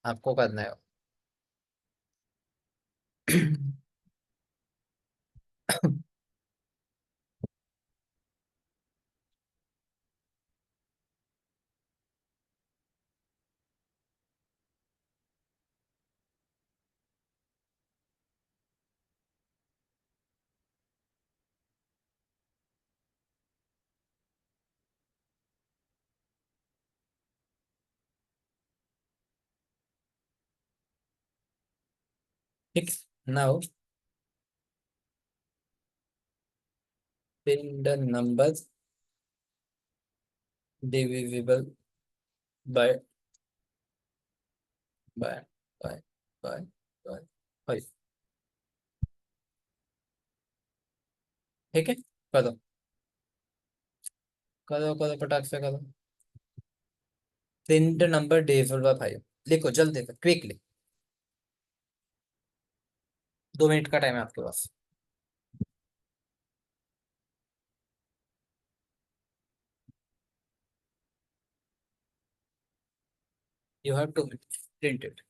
आपको करना है। ठीक, now fill the numbers divisible by by by by by 5। ठीक है, करो, करो करो, फटाक से करो। प्रिंट नंबर डिविजिबल बाय 5, लिखो जल्दी, क्विकली। 2 मिनट का टाइम है आपके पास। You have 2 minute, print it.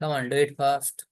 Come on, do it fast.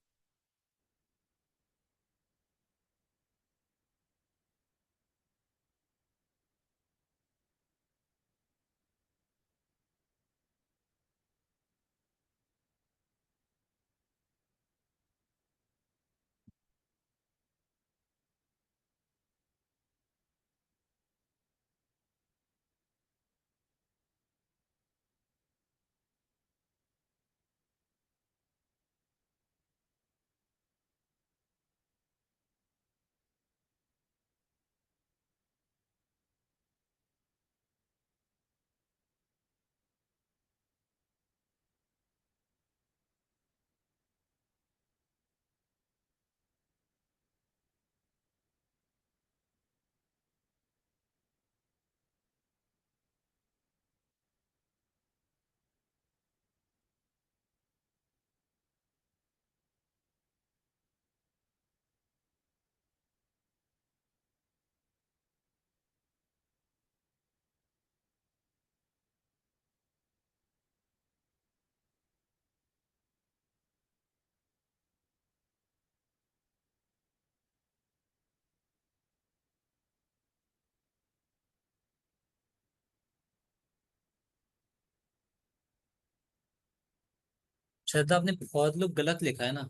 Shraddha, आपने फॉर लूप गलत लिखा है ना।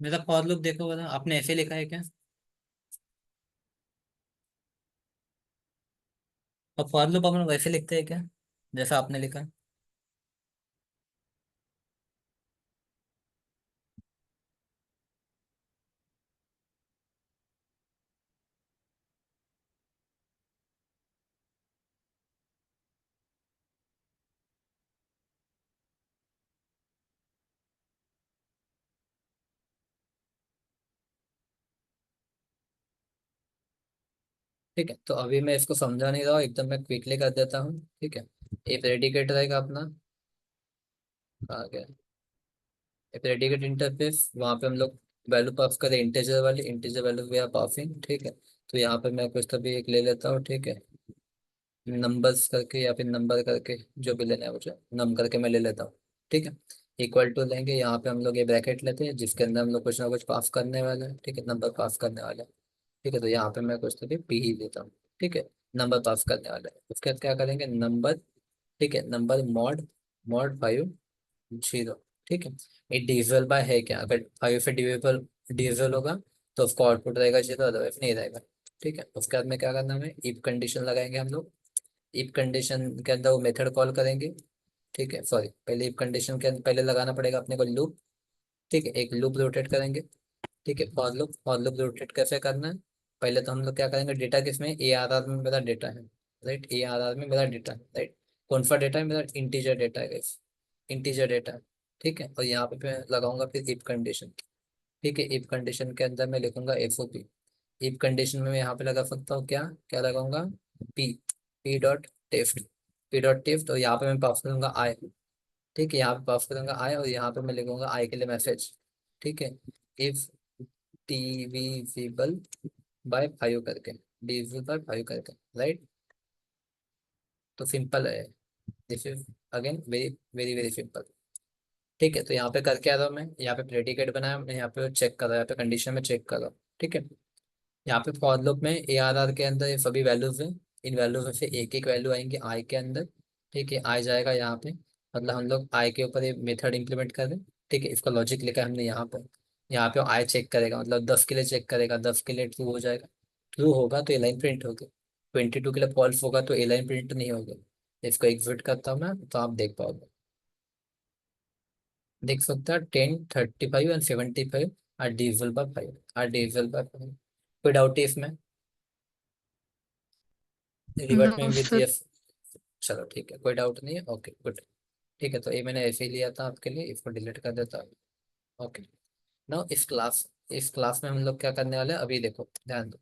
मेरा फॉर लूप देखो बता, आपने ऐसे लिखा है क्या? और फॉर लूप अपन वैसे लिखते हैं क्या, जैसा आपने लिखा है? ठीक है, तो अभी मैं इसको समझा नहीं रहा हूँ, एकदम मैं क्विकली कर देता हूँ। ठीक है, एक प्रेडिकेट रहेगा अपना, आ गया। एक प्रेडिकेट इंटरफेस, वहाँ पे हम लोग वैल्यू पास करें, इंटीजर वाली integer value we are passing. ठीक है, तो यहाँ पे मैं कुछ तो भी एक ले लेता हूँ। ठीक है, नंबर्स करके या फिर नंबर करके, जो भी लेना है मुझे, नम करके मैं ले लेता हूँ। ठीक है, इक्वल टू लेंगे, यहाँ पे हम लोग ये ब्रैकेट लेते हैं जिसके अंदर हम लोग कुछ ना कुछ पास करने वाले हैं। ठीक है, नंबर पास करने वाले हैं। ठीक है, तो यहाँ पे मैं कुछ तो भी पी ही देता हूँ। ठीक है, नंबर पास करने वाले हैं, उसके बाद क्या करेंगे, नंबर। ठीक है, नंबर मॉड, मॉड 5 0। ठीक है, ये डिविजल बाय है क्या, अगर 5 से डिविजल डिविजल होगा तो उसका आउटपुट रहेगा 0, अदरवाइज नहीं रहेगा। ठीक है, उसके बाद में क्या करना है, इफ कंडीशन लगाएंगे हम लोग। इफ कंडीशन के अंदर वो मेथड कॉल करेंगे। ठीक है, सॉरी, पहले इफ कंडीशन के अंदर पहले लगाना पड़ेगा अपने को लूप। ठीक है, एक लूप रोटेट करेंगे। ठीक है, फॉर लूप रोटेट कैसे करना है, पहले तो हम लोग क्या करेंगे, डेटा किसमें, ए आर आर में मेरा डेटा है। राइट, ए आर आर में मेरा डेटा है। राइट, कौन सा डेटा है, मेरा इंटीजर डेटा है guys, इंटीजर डेटा है। ठीक है, और यहाँ पे मैं लगाऊंगा फिर इफ कंडीशन। ठीक है, इफ कंडीशन के अंदर मैं लिखूंगा F O P. If condition में मैं यहाँ पे लगा सकता हूँ क्या, क्या लगाऊंगा, P, P dot test, P dot test, और यहाँ पे मैं पास करूंगा आई। ठीक है, यहाँ पे पास करूंगा आई, और यहाँ पे मैं लिखूंगा आई के लिए मैसेज। ठीक है, इफ डिविजिबल बाय 5 करके, डिविजिबल बाय 5 करके। राइट, तो सिंपल है, this is again very very very simple. ठीक है, तो यहाँ पे करके आ रहा हूँ मैं, यहाँ पे प्रेडिकेट बनाया मैं, यहाँ पे चेक कर रहा हूँ, यहाँ पे कंडीशन में चेक कर रहा हूँ। ठीक है, यहाँ पे फॉर लूप में ए आर आर के अंदर ये सभी वैल्यूज हैं, इन वैल्यूज में से एक एक वैल्यू आएंगे आई के अंदर। ठीक है, आई जाएगा यहाँ पे, मतलब हम लोग आई के ऊपर ये मेथड इंप्लीमेंट कर रहे हैं। ठीक है, इसका लॉजिक लिखा है हमने यहाँ पर। यहाँ पे आई चेक करेगा, मतलब 10 के लिए चेक करेगा, 10 के लिए ट्रू हो जाएगा, ट्रू होगा तो ए लाइन प्रिंट होगी, 22 के लिए फॉल्स होगा तो ए लाइन प्रिंट नहीं होगी। इसको एग्जिट करता हूँ मैं, तो आप देख पाओगे, देख सकते हैं 10 35 and 75 are divisible by 5, are divisible by 5। कोई डाउट है इसमें, रिवर्ट में No, विद sir. यस। चलो ठीक है, कोई डाउट नहीं है, ओके गुड। ठीक है, तो ये मैंने ऐसे ही लिया था आपके लिए, इसको डिलीट कर देता हूँ। ओके, नाउ इस क्लास में हम लोग क्या करने वाले हैं, अभी देखो ध्यान दो।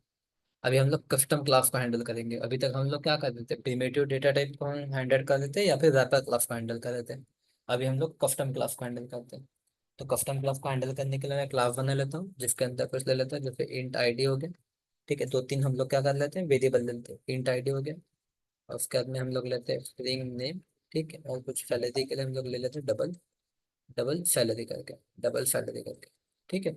अभी हम लोग कस्टम क्लास को हैंडल करेंगे, अभी तक हम लोग क्या कर देते, प्रिमिटिव डेटा टाइप को हम हैंडल कर देते हैं या फिर रैपर क्लास को हैंडल कर देते हैं। अभी हम लोग कस्टम क्लास को हैंडल करते हैं। तो कस्टम क्लास को हैंडल करने के लिए मैं क्लास बना लेता हूँ, जिसके अंदर कुछ ले लेता हूँ, जैसे इंट आईडी हो गया। ठीक है, 2 3 हम लोग क्या कर लेते हैं, वेरिएबल ले लेते हैं, इंट आईडी हो गया, और उसके बाद में हम लोग लेते हैं स्ट्रिंग नेम। ठीक है, और कुछ सैलरी के लिए हम लोग ले लेते हैं डबल। डबल सैलरी करके, डबल सैलरी करके। ठीक है।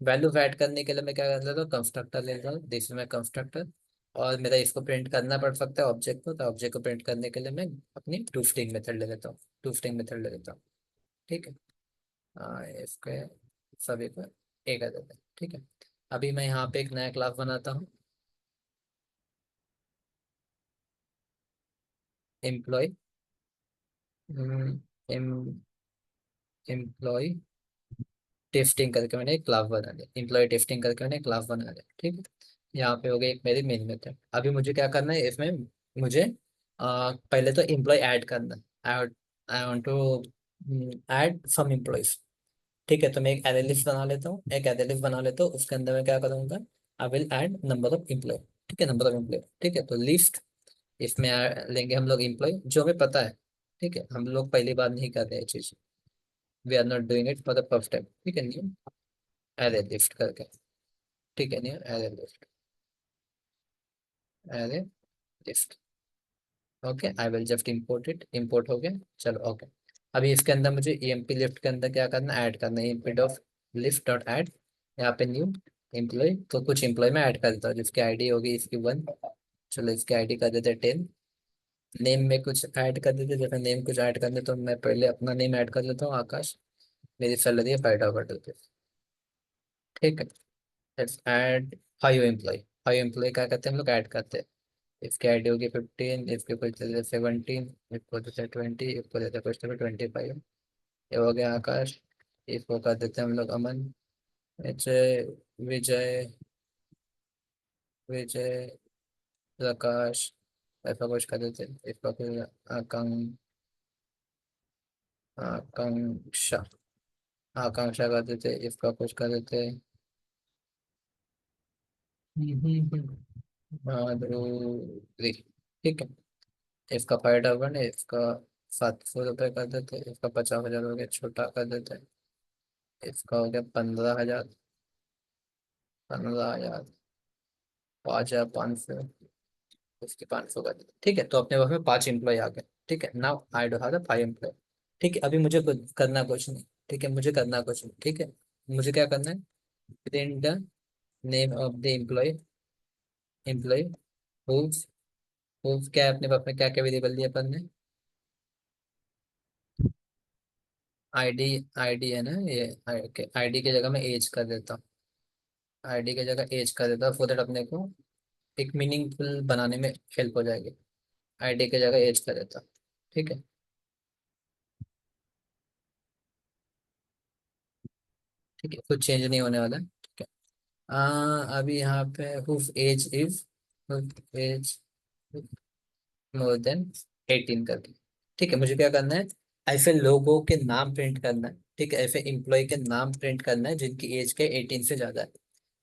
वैल्यू ऐड करने के लिए मैं क्या कर लेता हूँ, कंस्ट्रक्टर ले लेता हूँ, दिस में कंस्ट्रक्टर। और मेरा इसको प्रिंट करना पड़ सकता है ऑब्जेक्ट को, तो ऑब्जेक्ट को प्रिंट करने के लिए मैं अपनी टू स्ट्रिंग मेथड ले लेता हूँ, टू स्ट्रिंग मेथड ले लेता हूँ। ठीक है। इसके सभी को एक कर देते हैं। ठीक है। अभी मैं यहाँ पे एक नया क्लास बनाता हूँ, एम्प्लॉय, एम्प्लॉय टेस्टिंग करके मैंने एक क्लास बना लिया, एम्प्लॉय टेस्टिंग करके मैंने क्लास बना लिया। ठीक है। यहाँ पे हो गई एक मेरी मेन मेथड। अभी मुझे क्या करना है इसमें, मुझे पहले तो एम्प्लॉय ऐड करना है। I want to add some employees. ठीक है। तो मैं एक एरे लिस्ट बना लेता हूँ, एक एरे लिस्ट बना लेता हूँ, उसके अंदर मैं क्या करूँगा, I will add number of employee. ठीक है, नंबर ऑफ एम्प्लॉय। ठीक है। तो लिस्ट, इसमें लेंगे हम लोग एम्प्लॉय जो हमें पता है। ठीक है, हम लोग पहली बार नहीं कर रहे हैं चीज, we are not doing it for the first time. ठीक है, न्यू एरे लिस्ट करके। ठीक है, new array list, array list. Okay, I will just import it, import हो गया। चलो ओके। अभी इसके अंदर मुझे emp लिस्ट के अंदर क्या करना, ऐड करना है emp of list dot add. यहाँ पे न्यू एम्प्लॉय, तो कुछ एम्प्लॉय में ऐड कर देता हूँ जिसकी आईडी होगी इसकी 1। चलो इसकी आईडी कर देते हैं 10। नेम में कुछ ऐड कर देते, जैसे नेम कुछ ऐड करने, तो मैं पहले अपना नेम ऐड कर लेता हूँ, आकाश। मेरी सैलरी है 5 रुपये। ठीक है। Let's add 5 employ. 5 एम्प्लॉय क्या करते हैं हम लोग, ऐड करते हैं। इसकी आईडी होगी 15, इसके कुछ देते हैं 17, इसको देते हैं 20, इसको देते हैं कुछ 25। ये हो गया आकाश। इसको कर देते हैं हम लोग अमन। विजय, विजय, विजय, प्रकाश, ऐसा कुछ कर देते हैं। इसका फिर आकांक्षा, आकांक्षा कर देते हैं। इसका कुछ कर देते हैं माधुरी। ठीक है। इसका 5 डबल है, इसका 700 रुपये कर देते हैं। इसका 50,000 हो गया, छोटा कर देते हैं। इसका हो गया 15,000, 15,000, 5,500, इसके 500 कर देते हैं। ठीक है। तो अपने पास में 5 एम्प्लॉय आ गए। ठीक है, now I do have the 5 employee. ठीक है। अभी मुझे करना कुछ नहीं। ठीक है, मुझे करना कुछ नहीं। ठीक है, मुझे क्या करना है, print the name of the employee, employee who, क्या है अपने पास में, क्या क्या वेरिएबल दिया अपन ने, आईडी, आईडी है ना ये, आईडी की जगह मैं एज कर देता हूँ, आईडी की जगह एज कर देता हूँ, सो दैट अपने को एक मीनिंगफुल बनाने में हेल्प हो जाएगी। आईडी की जगह एज कर देता हूँ। ठीक है। ठीक है, कुछ चेंज नहीं होने वाला है। ठीक है। अभी यहाँ पे whose age is, age more than 18 करके। ठीक है, मुझे क्या करना है, ऐसे लोगों के नाम प्रिंट करना है। ठीक है, ऐसे एम्प्लॉय के नाम प्रिंट करना है जिनकी एज के 18 से ज्यादा है,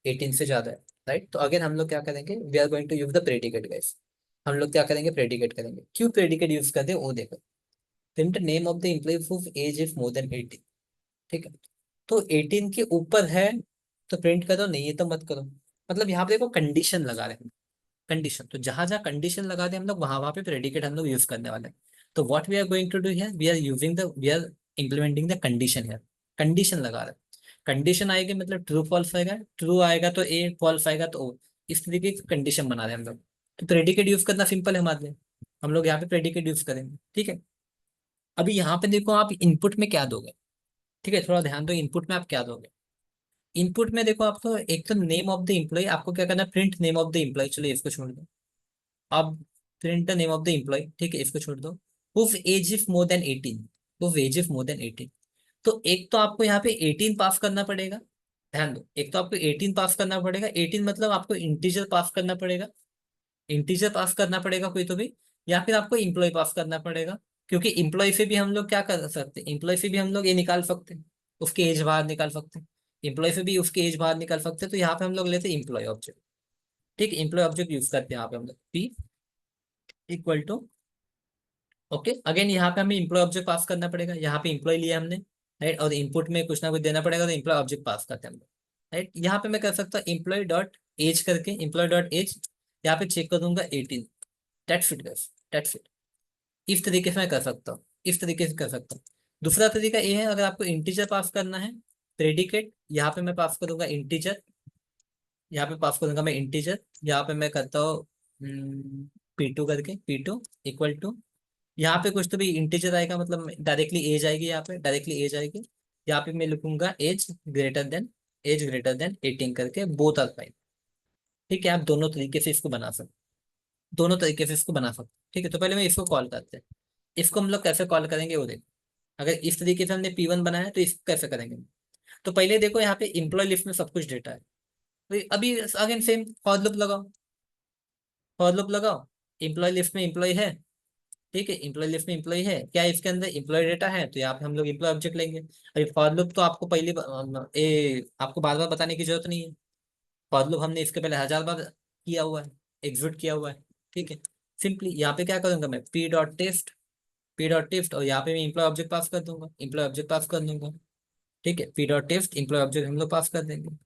18 से ज्यादा है। राइट। तो अगर हम लोग क्या करेंगे, we are going to use the predicate guys. हम लोग क्या करेंगे, प्रेडिकेट करेंगे। क्यों प्रेडिकेट यूज करते हैं वो देखो, print name of the employee whose age is more than 18। ठीक है। तो 18 के ऊपर है तो प्रिंट करो, नहीं है तो मत करो। मतलब यहाँ पे देखो कंडीशन लगा रहे हैं, कंडीशन। तो जहां जहां कंडीशन लगा दे हम लोग, वहां वहां पे प्रेडिकेट हम लोग यूज करने वाले हैं। तो what we are going to do here, we are implementing the condition here. Condition लगा रहे हैं। कंडीशन आएगी मतलब ट्रू फॉल्स आएगा, ट्रू आएगा तो ए, फॉल्स आएगा तो ओ। इस तरीके की कंडीशन बना रहे हैं हम लोग। तो प्रेडिकेट यूज करना सिंपल है हमारे लिए, हम लोग यहाँ पे प्रेडिकेट यूज करेंगे। ठीक है। अभी यहाँ पे देखो आप इनपुट में क्या दोगे। ठीक है, थोड़ा ध्यान दो, इनपुट में आप क्या दोगे। इनपुट में देखो आपको एक तो नेम ऑफ द एम्प्लॉय, आपको क्या करना है, print name of the employee. चलो इसको छोड़ दो, अब print the name of the employee. ठीक है, इसको छोड़ दो। Proof age if more than 18, proof age if more than 18। तो एक तो आपको यहाँ पे 18 पास करना पड़ेगा, ध्यान दो, एक तो आपको 18 पास करना पड़ेगा। 18 मतलब आपको इंटीजर पास करना पड़ेगा, इंटीजर पास करना पड़ेगा कोई तो भी, या फिर आपको इम्प्लॉय पास करना पड़ेगा। क्योंकि इम्प्लॉय से भी हम लोग क्या कर सकते हैं, इम्प्लॉय से भी हम लोग ये निकाल सकते हैं, उसकी एज बाहर निकाल सकते हैं। इम्प्लॉय से भी उसकी एज बाहर निकाल सकते हैं, तो यहाँ पे हम लोग लेते हैं इम्प्लॉय ऑब्जेक्ट। ठीक है, इम्प्लॉय ऑब्जेक्ट यूज करते हैं यहाँ पे हम लोग, P equal to, okay. Again यहाँ पे हमें इम्प्लॉय ऑब्जेक्ट पास करना पड़ेगा, यहाँ पे इम्प्लॉय लिया हमने, राइट। और इनपुट में कुछ ना कुछ देना पड़ेगा, तो इम्प्लॉय ऑब्जेक्ट पास करते हैं हम लोग, राइट। यहाँ पे मैं कर सकता हूँ इम्प्लॉय डॉट एज करके, इम्प्लॉय डॉट एज, यहाँ पे चेक कर दूंगा 18। That's it guys, that's it. इस तरीके से मैं कर सकता हूँ, इस तरीके से कर सकता हूँ। दूसरा तरीका ये है, अगर आपको इंटीजर पास करना है, प्रेडिकेट यहाँ पे मैं पास करूंगा इंटीजर, यहाँ पे पास करूंगा मैं इंटीजर, यहाँ पे मैं करता हूँ P2 करके, P2 इक्वल टू, यहाँ पे कुछ तो भी इंटीजर आएगा, मतलब डायरेक्टली एज आएगी, यहाँ पे डायरेक्टली एज आएगी। यहाँ पे मैं लिखूंगा एज ग्रेटर देन 18 करके, बोथ आर फाइन। ठीक है, आप दोनों तरीके से इसको बना सकते, दोनों तरीके से इसको बना सकते। ठीक है, तो पहले मैं इसको कॉल करते हैं। इसको हम लोग कैसे कॉल करेंगे वो देखो। अगर इस तरीके से हमने P1 बनाया तो इसको कैसे करेंगे। तो पहले देखो, यहाँ पे इम्प्लॉय लिस्ट में सब कुछ डेटा है, तो अभी अगेन सेम फॉर लूप लगाओ, फॉर लूप लगाओ। इम्प्लॉय लिस्ट में इम्प्लॉय है, ठीक है, इम्प्लॉय लिस्ट में इम्प्लॉय है, क्या इसके अंदर इम्प्लॉय डेटा है, तो यहाँ पे हम लोग इम्प्लॉय ऑब्जेक्ट लेंगे। अभी फॉर लूप तो आपको आपको बार बार बताने की जरूरत नहीं है। फॉर लूप हमने इसके पहले 1000 बार किया हुआ है, एग्जीक्यूट किया हुआ है। ठीक है, सिंपली यहाँ पे क्या करूंगा मैं, P.test और यहाँ पे मैं इम्प्लॉय ऑब्जेक्ट पास कर दूंगा, इम्प्लॉय ऑब्जेक्ट पास कर दूंगा। ठीक है, P.test इम्प्लॉय ऑब्जेक्ट हम लोग पास कर देंगे।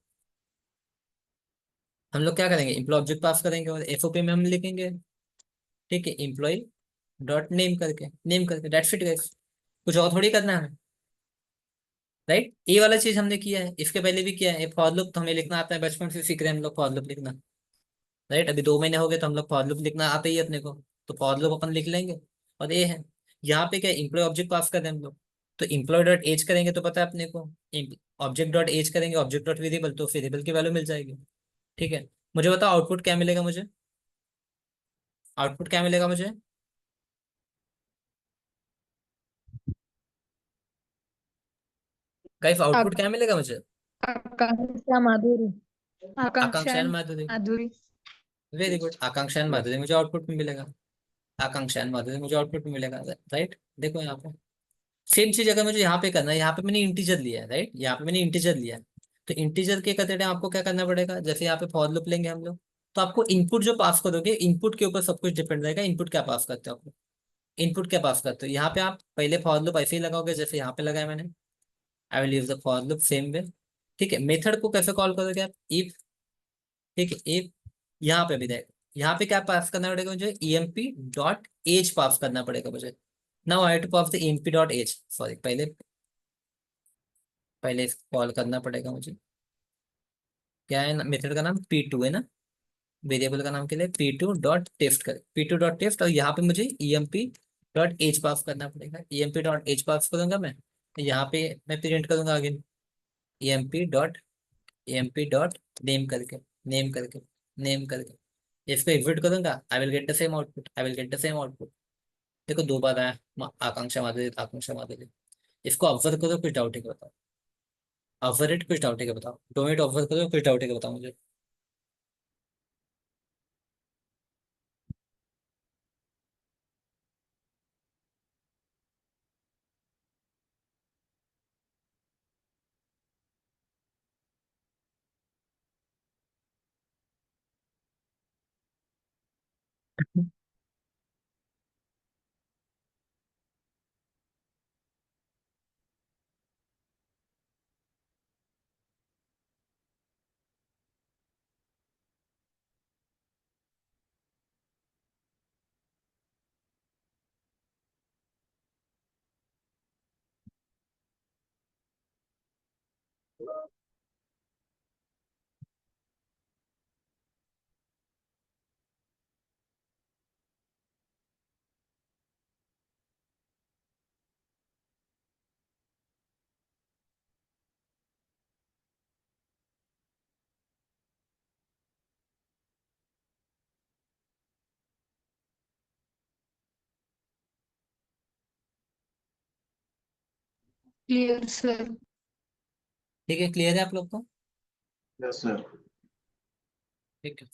हम लोग क्या करेंगे, इम्प्लॉय ऑब्जेक्ट पास करेंगे और एफओपी में हम लिखेंगे, ठीक है, इम्प्लॉय डॉट नेम करके डेट्स इट गाइस। कुछ और थोड़ी करना है, राइट। ये वाला चीज हमने किया है, इसके पहले भी किया है। फॉर लूप तो हमें लिखना आता है, बचपन से सीख रहे हैं हम लोग फॉर लूप लिखना, राइट। अभी 2 महीने हो गए तो हम लोग फॉर लूप लिखना आता ही है अपने को, तो फॉर लूप अपन लिख लेंगे। और ये है, यहाँ पे क्या इम्प्लॉय ऑब्जेक्ट पास कर दें हम लोग, तो इम्प्लॉय डॉट एज करेंगे तो पता है अपने को, ऑब्जेक्ट डॉट एज करेंगे, ऑब्जेक्ट डॉट वेरिएबल, तो वेरिएबल की वैल्यू मिल जाएगी। ठीक है, मुझे बताओ आउटपुट क्या मिलेगा मुझे, आउटपुट क्या मिलेगा मुझे। गाइस आउटपुट आक- क्या मिलेगा मुझे। Akanksha Madhuri. Akanksha Akanksha and and Madhuri, Madhuri. Very good, Akanksha and Madhuri मुझे आउटपुट में मिलेगा, आकांक्षा एंड माधुरी मुझे आउटपुट में मिलेगा, राइट। देखो यहाँ पे सेम चीज अगर मुझे यहाँ पे करना है, यहाँ पे मैंने इंटीजर लिया है, राइट, यहाँ पे मैंने इंटीजर लिया है। तो इंटीजर के करते टाइम आपको क्या करना पड़ेगा, जैसे यहाँ पे फॉर लूप लेंगे हम लोग, तो आपको इनपुट जो पास करोगे, इनपुट के ऊपर सब कुछ डिपेंड रहेगा, इनपुट क्या पास करते हो आपको, इनपुट क्या पास करते हो। यहाँ पे आप पहले फॉर लूप ऐसे ही लगाओगे जैसे यहाँ पे लगाया मैंने, आई will use the for loop same way. ठीक है, मेथड को कैसे कॉल करोगे आप, इफ, ठीक है, इफ, यहाँ पे भी देखो, यहाँ पे क्या पास करना पड़ेगा मुझे, emp.age पास करना पड़ेगा मुझे। Now I have to pass the emp.age, sorry, पहले पहले कॉल करना पड़ेगा मुझे। क्या है मेथड का नाम, P2 है ना, वेरिएबल का नाम के लिए P2.test कर, P2.test, और यहाँ पे मुझे emp.age पास करना पड़ेगा, emp.age पास करूंगा मैं, तो यहाँ पे मैं प्रिंट करूंगा आगे, emp डॉट नेम करके, नेम करके, नेम करके, इसको एग्जिट करूंगा, आई will get the same output, I will get the same output. देखो 2 बार आया, आकांक्षा माधुरी, आकांक्षा माधुरी। इसको ऑब्जर्व करो, कुछ डाउट है क्या बताओ, ऑब्जर्व इट, कुछ डाउट है क्या बताओ, 2 मिनट ऑब्जर्व करो, कुछ डाउट है क्या बताओ मुझे। Clear sir. ठीक है, क्लियर है आप लोग को। Yes sir. ठीक है,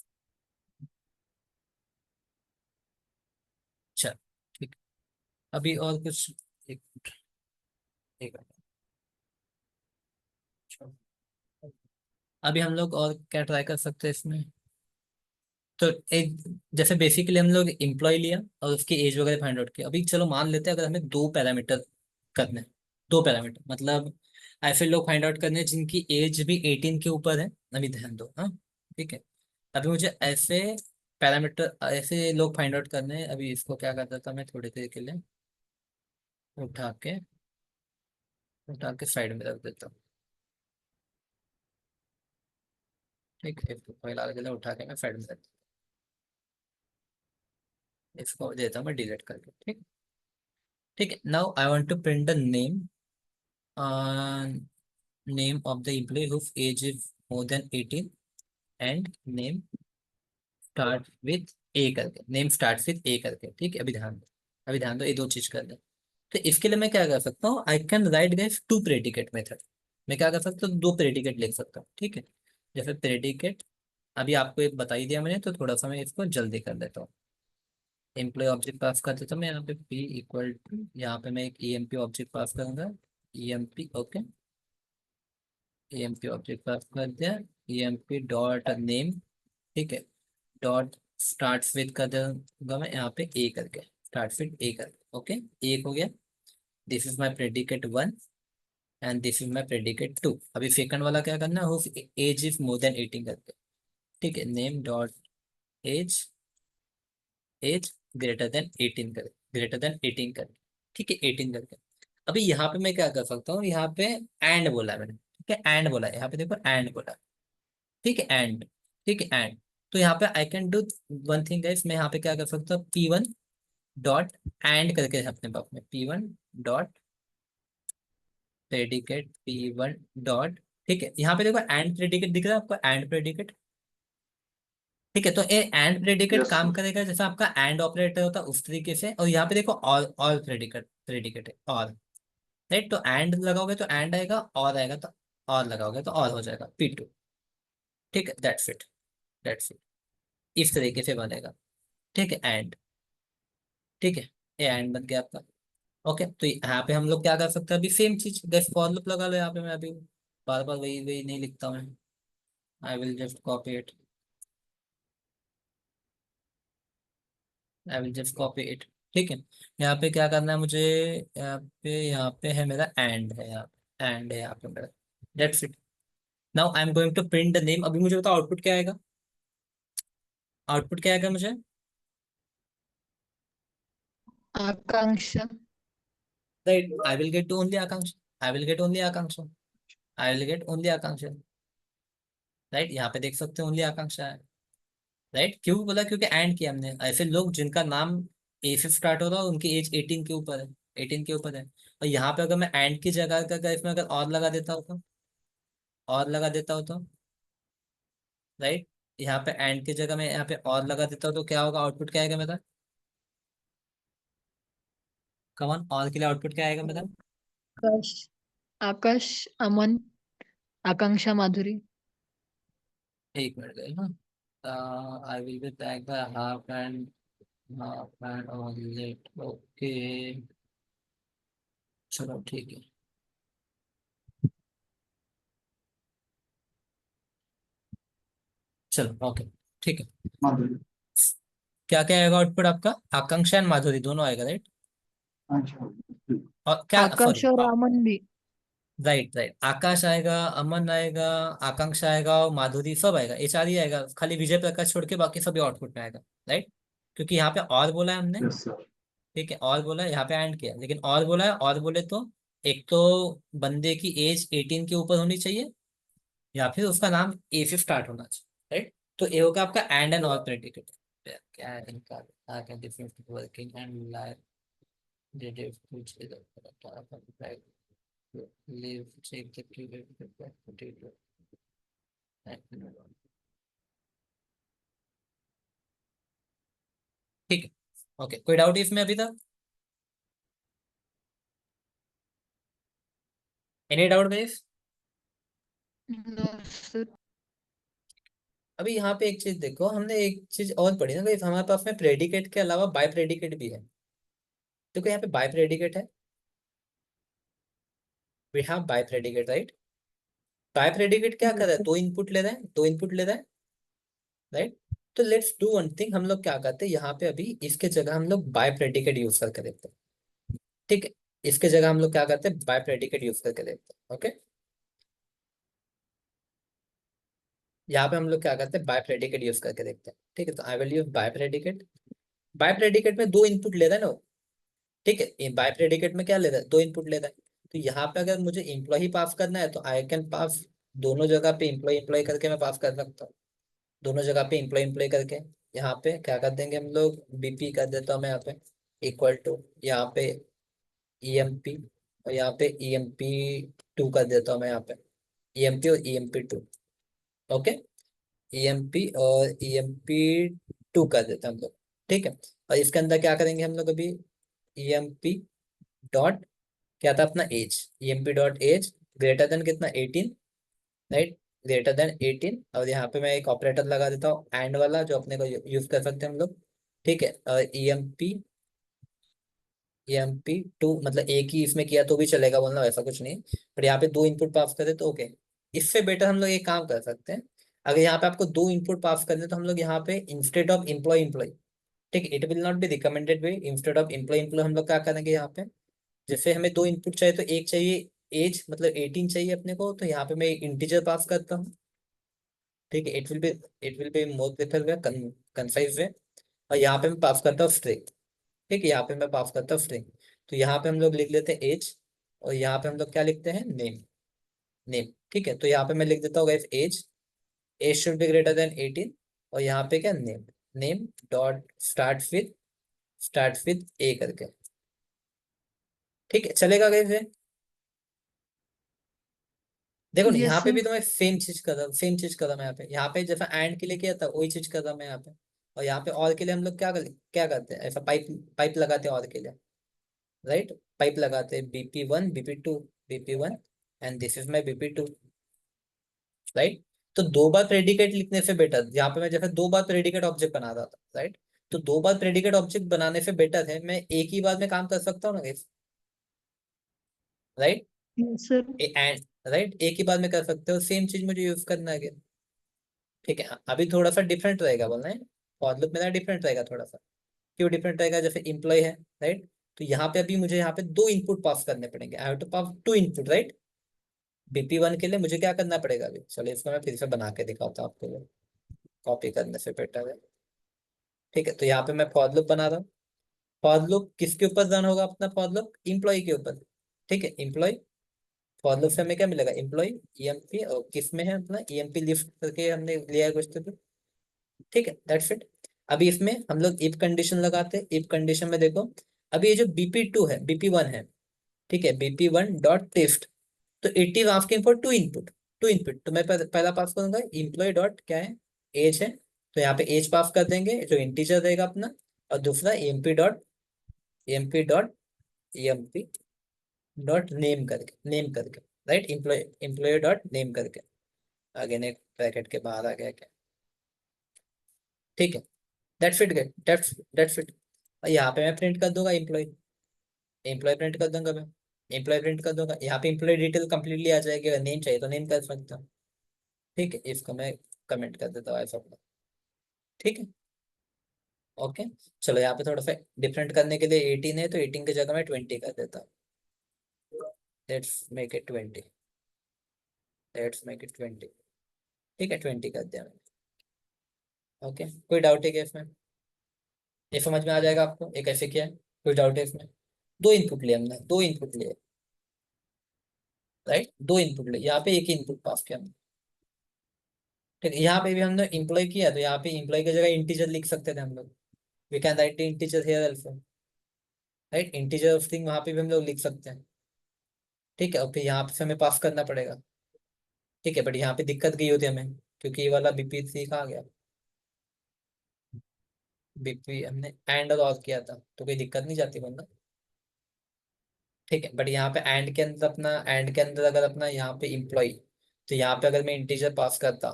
अच्छा, ठीक है। अभी और कुछ, एक एक मिनट। अच्छा, अभी हम लोग और क्या ट्राई कर सकते हैं इसमें। तो एक, जैसे बेसिकली हम लोग एम्प्लॉय लिया और उसकी एज वगैरह फाइंड आउट किया। अभी चलो मान लेते हैं अगर हमें 2 पैरामीटर करने हैं, 2 पैरामीटर मतलब ऐसे लोग फाइंड आउट करने हैं जिनकी एज भी 18 के ऊपर है। अभी ध्यान दो, हाँ, ठीक है। अभी मुझे ऐसे पैरामीटर, ऐसे लोग फाइंड आउट करने हैं। अभी इसको क्या करता था मैं थोड़ी देर के लिए उठा के, उठा के साइड में रख देता हूँ। ठीक है, इसको फाइल आ गया, उठा के मैं साइड में रख देता हूँ। इसको देता हूँ मैं डिलीट करके। ठीक, ठीक है। Now I want to print the name, name of the employee whose age is more than 18 and name start with A करके, नेम स्टार्ट विथ ए करके। ठीक है, अभी ध्यान दो, अभी ध्यान दो, ये दो चीज कर दे। तो इसके लिए मैं क्या कर सकता हूँ, I can write guys to predicate method. मैं क्या कर सकता हूँ, दो प्रेडिकेट लिख सकता हूँ। ठीक है, जैसे प्रेडिकेट, अभी आपको एक बता ही दिया मैंने, तो थोड़ा सा मैं इसको जल्दी कर देता हूँ। एम्प्लॉय ऑब्जेक्ट पास कर देता हूँ मैं यहाँ पे, पी इक्वल टू, यहाँ पे मैं एक E M P object pass करूंगा, E M P. Okay, E M P object pass कर दिया, E M P dot name. ठीक है, डॉट स्टार्ट विथ कर दूंगा मैं यहाँ पे ए करके, स्टार्ट विथ ए करके। ओके, एक हो गया। This is my predicate one and this is my predicate two. अभी सेकंड वाला क्या करना है, हो एज इज मोर देन 18 करके। ठीक है, name dot age, age greater than 18 कर, ग्रेटर देन 18 कर। ठीक है, 18 करके। अभी यहाँ पे मैं क्या कर सकता हूँ, यहाँ पे एंड बोला है मैंने। ठीक है, एंड बोला है यहाँ पे, देखो एंड बोला है। ठीक है, एंड। ठीक है, एंड। तो यहाँ पे I can do one thing guys, मैं यहाँ पे क्या कर सकता हूँ, P1 डॉट एंड करके अपने पास में, P1 dot predicate, P1 dot. ठीक है, यहाँ पे देखो एंड प्रेडिकेट दिख रहा है आपको, एंड प्रेडिकेट। ठीक है, तो ये एंड प्रेडिकेट यस काम सर। करेगा जैसा आपका एंड ऑपरेटर होता है उस तरीके से। और यहाँ पे देखो ऑल, ऑल प्रेडिकेट, प्रेडिकेट है ऑल। राइट, तो एंड लगाओगे तो एंड आएगा, और आएगा तो और लगाओगे तो और हो जाएगा, P2। ठीक है, दैट्स इट, दैट्स इट, इस तरीके से बनेगा। ठीक है, एंड। ठीक है, ये एंड बन गया आपका। ओके, तो यहाँ पे हम लोग क्या कर सकते हैं, अभी सेम चीज गैस फॉर लूप लगा लो यहाँ पे। मैं अभी बार बार वही वही नहीं लिखता हूँ, आई will just copy it, I will just copy it. ठीक है, यहाँ पे क्या करना है मुझे, यहाँ पे है मेरा एंड है, यहाँ पे एंड है यहाँ पे मेरा। That's it. Now I am going to print the name. अभी मुझे बताओ आउटपुट क्या आएगा, आउटपुट क्या आएगा मुझे। Akanksha. Right, I will get only Akanksha, I will get only Akanksha, I will get only Akanksha. Right, यहाँ पे देख सकते हो ओनली आकांक्षा है। राइट, क्यों बोला, क्योंकि एंड किया हमने। ऐसे लोग जिनका नाम ए से स्टार्ट हो रहा है उनकी एज 18 के ऊपर है, 18 के ऊपर है। और यहाँ पे अगर मैं एंड की जगह का अगर इसमें अगर और लगा देता हूँ तो, और लगा देता हूँ तो, राइट, यहाँ पे एंड की जगह मैं यहाँ पे और लगा देता हूँ तो क्या होगा, आउटपुट क्या आएगा मेरा। कमन, और के लिए आउटपुट क्या आएगा मेरा। आकाश। आकाश, अमन, आकांक्षा, माधुरी। एक मिनट गए हाँ, I will be back by half and on late. Okay, चलो ठीक है। चलो ओके, ठीक है। माधुरी। क्या क्या आएगा आउटपुट आपका, आकांक्षा एंड माधुरी दोनों आएगा, राइट। अच्छा। और क्या, आकाश सॉरी, और अमन भी। राइट राइट, आकाश आएगा, अमन आएगा, आकांक्षा आएगा और माधुरी सब आएगा, ये चार ही आएगा, खाली विजय प्रकाश छोड़ के बाकी सभी आउटपुट में आएगा। राइट, क्योंकि यहाँ पे और बोला है हमने। Yes sir. ठीक है, और बोला है, यहाँ पे एंड किया, लेकिन और बोला है, और बोले तो एक तो बंदे की एज 18 के ऊपर होनी चाहिए, या फिर उसका नाम ए से स्टार्ट होना चाहिए। राइट, तो ये होगा आपका एंड और प्रेडिकेट। क्या है इनका, आगे difference working and life, did it which is a leave check the period potato and ठीक है। ओके, कोई डाउट इसमें अभी तक, any doubt base. No sir. अभी यहाँ पे एक चीज देखो, हमने एक चीज और पढ़ी ना भाई, हमारे पास में प्रेडिकेट के अलावा बाय प्रेडिकेट भी है। देखो यहाँ पे बाय प्रेडिकेट है, we have bi predicate, right. Bi predicate क्या कर रहा है, दो इनपुट ले रहा है, दो इनपुट ले रहा है, राइट। तो लेट्स डू वन थिंग, हम लोग क्या करते हैं यहाँ पे, अभी इसके जगह हम लोग बाय प्रेडिकेट यूज करके देखते हैं। ठीक है, इसके जगह हम लोग क्या करते हैं, बाय प्रेडिकेट यूज करके देखते हैं। ओके, यहाँ पे हम लोग क्या करते हैं, बाय प्रेडिकेट यूज करके देखते हैं। ठीक है, तो I will use bi predicate. Bi predicate में दो इनपुट ले रहा है ना वो। ठीक है, ये बाय प्रेडिकेट में क्या ले रहा है, दो इनपुट ले रहा है। तो यहाँ पे अगर मुझे एम्प्लॉय पास करना है तो आई कैन पास दोनों जगह पे एम्प्लॉय एम्प्लॉय करके मैं पास कर सकता हूँ। दोनों जगह पे एम्प्लॉय एम्प्लॉय करके यहाँ पे क्या कर देंगे हम लोग, बीपी कर देता हूँ मैं यहाँ पे, इक्वल टू यहाँ पे ईएमपी, और यहाँ पे ईएमपी 2 कर देता हूँ मैं यहाँ पे, ईएमपी और ईएमपी 2। ओके, ईएमपी और ईएमपी 2 कर देते हैं हम लोग। ठीक है, और इसके अंदर क्या करेंगे हम लोग अभी, ईएमपी डॉट क्या था अपना age, EMP dot age greater than कितना 18, राइट, ग्रेटर देन 18। और यहाँ पे मैं एक ऑपरेटर लगा देता हूँ एंड वाला, जो अपने को यूज कर सकते हैं हम लोग। ठीक है, और ईएमपी 2 मतलब एक ही इसमें किया तो भी चलेगा बोलना, वैसा कुछ नहीं, पर यहाँ पे 2 इनपुट पास करे तो ओके। इससे बेटर हम लोग एक काम कर सकते हैं, अगर यहाँ पे आपको 2 इनपुट पास करने तो हम लोग यहाँ पे इंस्टेड ऑफ एम्प्लॉय एम्प्लॉय, ठीक, it will not be recommended way, instead of employee employee हम लोग क्या करेंगे यहाँ पे, जैसे हमें 2 इनपुट चाहिए तो एक चाहिए एज मतलब 18 चाहिए अपने को, तो यहाँ पे मैं इंटीजर पास करता हूँ। ठीक है, it will be more prefer way, concise way. और यहाँ पे मैं पास करता हूँ स्ट्रिंग। ठीक है, यहाँ पे मैं पास करता हूँ स्ट्रिंग। तो यहाँ पे हम लोग लिख लेते हैं एज, और यहाँ पे हम लोग क्या लिखते हैं, नेम, नेम। ठीक है, तो यहाँ पे मैं लिख देता हूँ age, age should be greater than 18, और यहाँ पे क्या, name, name dot start with A करके। ठीक है, चलेगा कैसे, देखो ना यहाँ यस पे भी सर। तो मैं सेम चीज कर रहा मैं यहाँ पे, जैसा एंड के लिए किया था वही चीज कर रहा मैं यहाँ पे। और यहाँ पे और के लिए हम लोग क्या करते हैं, ऐसा पाइप पाइप लगाते हैं और के लिए, राइट, पाइप लगाते हैं BP1 BP2, BP1 and this is my BP2, right. तो 2 बार प्रेडिकेट लिखने से बेटर, यहाँ पे मैं जैसे 2 बार प्रेडिकेट ऑब्जेक्ट बना रहा था, राइट, तो 2 बार प्रेडिकेट ऑब्जेक्ट बनाने से बेटर है मैं एक ही बार में काम कर सकता हूँ ना, right, yes sir. And right, एक ही बार में कर सकते हो, सेम चीज मुझे यूज करना है। ठीक है, अभी थोड़ा सा डिफरेंट रहेगा बोलना है, फॉर लूप मेरा डिफरेंट रहेगा थोड़ा सा। क्यों डिफरेंट रहेगा, जैसे इम्प्लॉय है, राइट, तो यहाँ पे अभी मुझे यहाँ पे 2 इनपुट पास करने पड़ेंगे, I have to pass 2 input, right. BP1 के लिए मुझे क्या करना पड़ेगा अभी, चलो इसको मैं फिर से बना के दिखाता हूँ आपको, कॉपी करने से बेटर है। ठीक है, तो यहाँ पे मैं फॉर लूप बना रहा हूँ। फॉर लूप किसके ऊपर रन होगा अपना, फॉर लूप इम्प्लॉय के ऊपर। ठीक है, इम्प्लॉय, फॉर लूप से हमें क्या मिलेगा, इम्प्लॉय ईएमपी, और किस में है अपना ईएमपी लिस्ट करके हमने लिया है कुछ तो। ठीक है, दैट्स इट। अभी इसमें हम लोग इफ कंडीशन लगाते हैं, इफ कंडीशन में देखो, अभी ये जो BP2 है, BP1 है, ठीक है, BP1 डॉट टेस्ट, तो it is asking for 2 input, 2 input, तो मैं पहला पास करूंगा इम्प्लॉय डॉट क्या है, एज है, तो यहाँ पे एज पास कर देंगे जो इंटीजर रहेगा अपना, और दूसरा EMP dot right, employee dot name करके, अगेन एक ब्रैकेट के बाहर आ गया क्या। ठीक है, दैट्स इट। और यहाँ पे मैं प्रिंट कर दूंगा एम्प्लॉय, एम्प्लॉय प्रिंट कर दूंगा मैं, एम्प्लॉय प्रिंट कर दूंगा, यहाँ पे एम्प्लॉय डिटेल कंप्लीटली आ जाएगी, अगर नेम चाहिए तो नेम कर सकता हूँ। ठीक है, इसको मैं कमेंट कर देता हूँ ऐसा अपना। ठीक है, ओके, चलो यहाँ पे थोड़ा सा डिफरेंट करने के लिए 18 है तो 18 की जगह मैं 20 कर देता हूँ, लेट्स मेक इट 20। ठीक है, 20 कर दिया मैंने। ओके, कोई डाउट है क्या इसमें, ये समझ में आ जाएगा आपको ये कैसे किया है, कोई डाउट है इसमें। 2 इनपुट लिए हमने, 2 इनपुट लिए, राइट, 2 इनपुट लिए, यहाँ पे एक ही इनपुट पास किया हमने। ठीक है, यहाँ पे भी हमने इम्प्लॉय किया तो यहाँ पे इम्प्लॉय की जगह इंटीजर लिख सकते थे हम लोग, we can write integer here also, right, integer of thing वहाँ पे भी हम लोग लिख सकते हैं। ठीक है, और फिर यहाँ पे हमें पास करना पड़ेगा। ठीक है, बट यहाँ पे दिक्कत गई होती हमें, क्योंकि ये वाला BP3 कहाँ गया, BP हमने एंड और किया था तो कोई दिक्कत नहीं जाती वरना। ठीक है, बट यहाँ पे एंड के अंदर अगर अपना यहाँ पे इम्प्लॉय, तो यहाँ पे अगर मैं इंटीजर पास करता,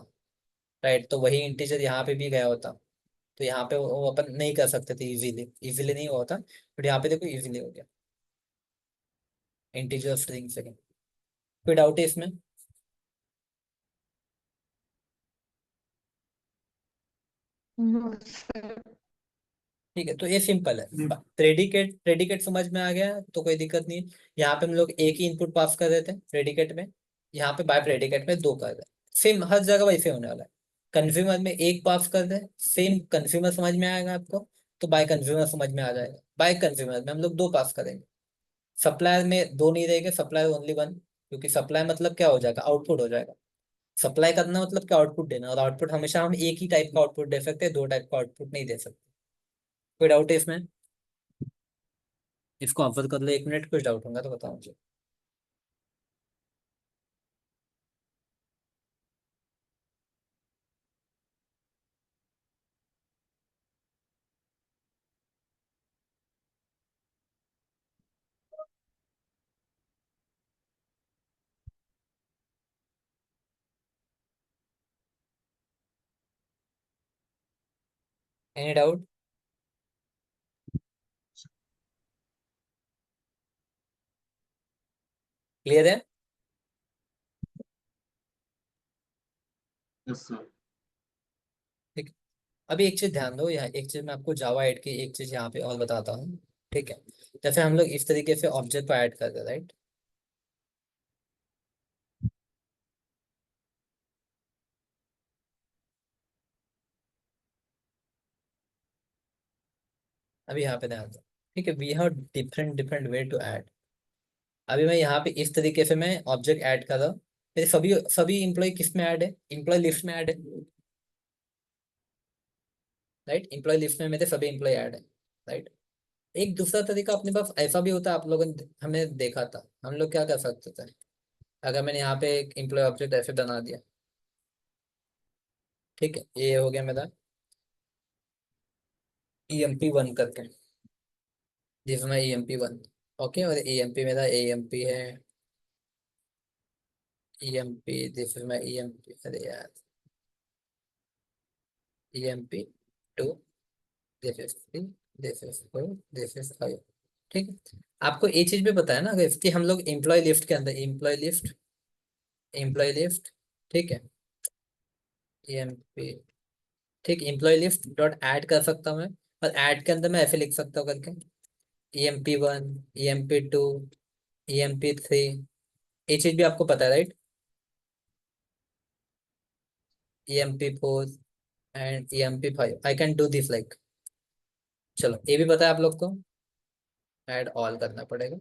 राइट, तो वही इंटीजर यहाँ पे भी गया होता, तो यहाँ पे वो अपन नहीं कर सकते थे, इजीली इजीली नहीं हुआ होता, बट यहाँ पे देखो इजीली हो गया, इंटीजर स्ट्रिंग से। कोई डाउट है इसमें। No sir. ठीक है, तो ये सिंपल है, प्रेडिकेट समझ में आ गया तो कोई दिक्कत नहीं है। यहाँ पे हम लोग एक ही इनपुट पास कर देते हैं प्रेडिकेट में, यहाँ पे बाय प्रेडिकेट में 2 कर रहे हैं, सेम हर जगह वैसे होने वाला है। कंज्यूमर में एक पास कर दे, सेम कंज्यूमर समझ में आएगा आपको, तो बाय कंज्यूमर समझ में आ जाएगा, बाय कंज्यूमर में हम लोग 2 पास करेंगे, सप्लायर में दो नहीं रहेंगे, सप्लायर ओनली वन, क्योंकि सप्लाई मतलब क्या हो जाएगा, आउटपुट हो जाएगा। सप्लाई करना मतलब क्या, आउटपुट देना, और आउटपुट हमेशा हम एक ही टाइप का आउटपुट दे सकते हैं, दो टाइप का आउटपुट नहीं दे सकते। कोई डाउट है इसमें? इसको ऑब्जर्व कर लो 1 मिनट, कुछ डाउट होगा तो बताओ मुझे। Any doubt? क्लियर है? Yes sir. ठीक। अभी एक चीज ध्यान दो, यहाँ एक चीज मैं आपको जावा ऐड की एक चीज यहाँ पे और बताता हूँ। ठीक है, जैसे हम लोग इस तरीके से ऑब्जेक्ट को ऐड करते हैं, राइट? अभी यहाँ पे ध्यान दो। ठीक है, we have different different way to add. अभी मैं यहाँ पे इस तरीके से मैं ऑब्जेक्ट ऐड कर रहा हूँ। मेरे सभी सभी इम्प्लॉय किस में ऐड है, इम्प्लॉय लिस्ट में ऐड है, राइट? इम्प्लॉय लिस्ट में मेरे सभी इम्प्लॉय ऐड है, राइट? एक दूसरा तरीका अपने पास ऐसा भी होता है, आप लोगों ने हमने देखा था, हम लोग क्या कर सकते थे, अगर मैंने यहाँ पे एक इम्प्लॉय ऑब्जेक्ट ऐसे बना दिया, ठीक है, ये हो गया मेरा EMP1 करके, जिसमें EMP1, ओके, और EMP मेरा AMP है, EMP, this is my EMP, अरे यार, EMP2, this is 3, this is 4, this is 5। ठीक है, आपको ये चीज भी पता है ना, अगर कि हम लोग एम्प्लॉय लिस्ट के अंदर एम्प्लॉय लिस्ट, ठीक है, EMP, ठीक, एम्प्लॉय लिस्ट डॉट ऐड कर सकता हूँ मैं, और ऐड के अंदर मैं ऐसे लिख सकता हूँ करके, EMP1, EMP2, EMP3, ये चीज भी आपको पता है, right? EMP4 and EMP5, I can do this like. चलो, ये भी पता है आप लोग को, ऐड ऑल करना पड़ेगा।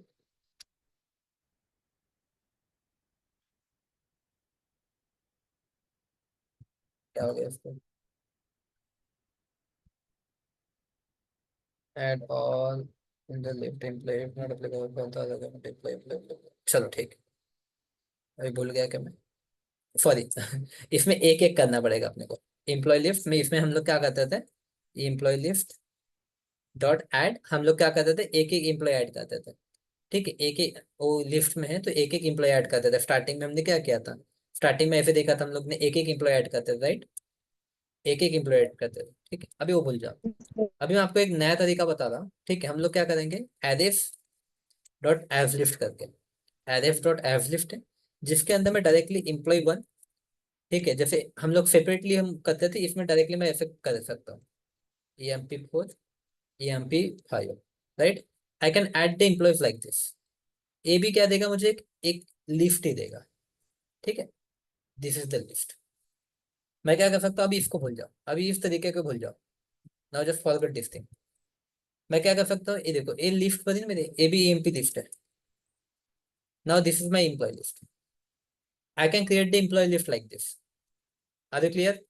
क्या हो गया इसको, add all in the left employee not applicable, चलो ठीक है, अभी भूल गया कि मैं, सॉरी इसमें एक एक करना पड़ेगा अपने को। एम्प्लॉय लिस्ट में, इसमें हम लोग क्या करते थे, एम्प्लॉय लिस्ट डॉट ऐड, हम लोग क्या करते थे, एक एक एम्प्लॉय ऐड करते थे। ठीक है, एक एक वो लिस्ट में है तो एक एक एम्प्लॉय ऐड करते थे। स्टार्टिंग में हमने क्या किया था, स्टार्टिंग में ऐसे देखा था हम लोग ने, एक एक एम्प्लॉय ऐड करते थे, राइट? एक एक एम्प्लॉय ऐड करते थे, ठीक है, अभी वो भूल जाओ। अभी मैं आपको एक नया तरीका बता रहा हूँ, ठीक है, हम लोग क्या करेंगे, एरेफ डॉट एव लिफ्ट करके, एरेफ डॉट एव लिफ्ट है, जिसके अंदर मैं डायरेक्टली एम्प्लॉय 1, ठीक है, जैसे हम लोग सेपरेटली हम करते थे, इसमें डायरेक्टली मैं ऐसे कर सकता हूँ, EMP4, EMP5, right? I can add the employees like this. ये भी क्या देगा मुझे, एक लिस्ट ही देगा, ठीक है, दिस इज द लिस्ट। मैं क्या कर सकता हूँ, अभी इसको भूल जाओ, अभी इस तरीके को भूल जाओ, now just forget this thing. मैं क्या कर सकता हूँ, ये देखो, ये लिस्ट पर मेरे ये भी EMP लिस्ट है, now this is my employee list, I can create the employee list like this. Are you clear?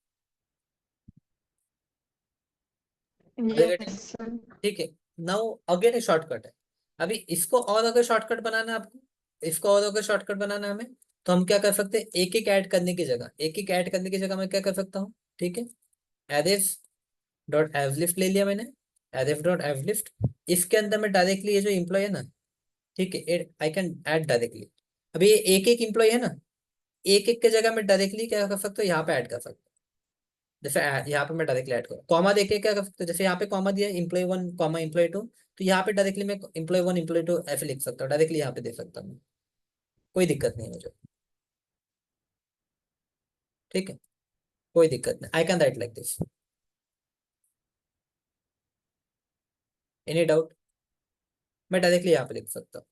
Are you Yes, getting? sir. ठीक है, नाउ अगेन ए शॉर्टकट है। अभी इसको और अगर शॉर्टकट बनाना है आपको, इसको और अगर शॉर्टकट बनाना है हमें, तो हम क्या कर सकते हैं, एक एक ऐड करने की जगह, एक एक ऐड करने की जगह मैं क्या कर सकता हूँ, ठीक है, एरेफ डॉट एवलिफ्ट ले लिया मैंने, एरेफ डॉट एवलिफ्ट, इसके अंदर मैं डायरेक्टली ये जो इम्प्लॉय है ना, ठीक है, आई कैन ऐड डायरेक्टली। अभी ये एक एक इम्प्लॉय है ना, एक एक की जगह मैं डायरेक्टली क्या कर सकता हूँ, यहाँ पे ऐड कर सकता हूँ। जैसे यहाँ पे मैं डायरेक्टली ऐड करूँ, कॉमा देके क्या कर सकते हो, जैसे यहाँ पे कॉमा दिया, एम्प्लॉय 1 कॉमा एम्प्लॉय 2, तो यहाँ पे डायरेक्टली मैं एम्प्लॉय 1 एम्प्लॉय 2 ऐसे लिख सकता हूँ, डायरेक्टली यहाँ पे दे सकता हूँ, कोई दिक्कत नहीं है मुझे। ठीक है, कोई दिक्कत नहीं, आई can right like this. Any doubt? मैं डायरेक्टली यहाँ पे लिख सकता हूँ।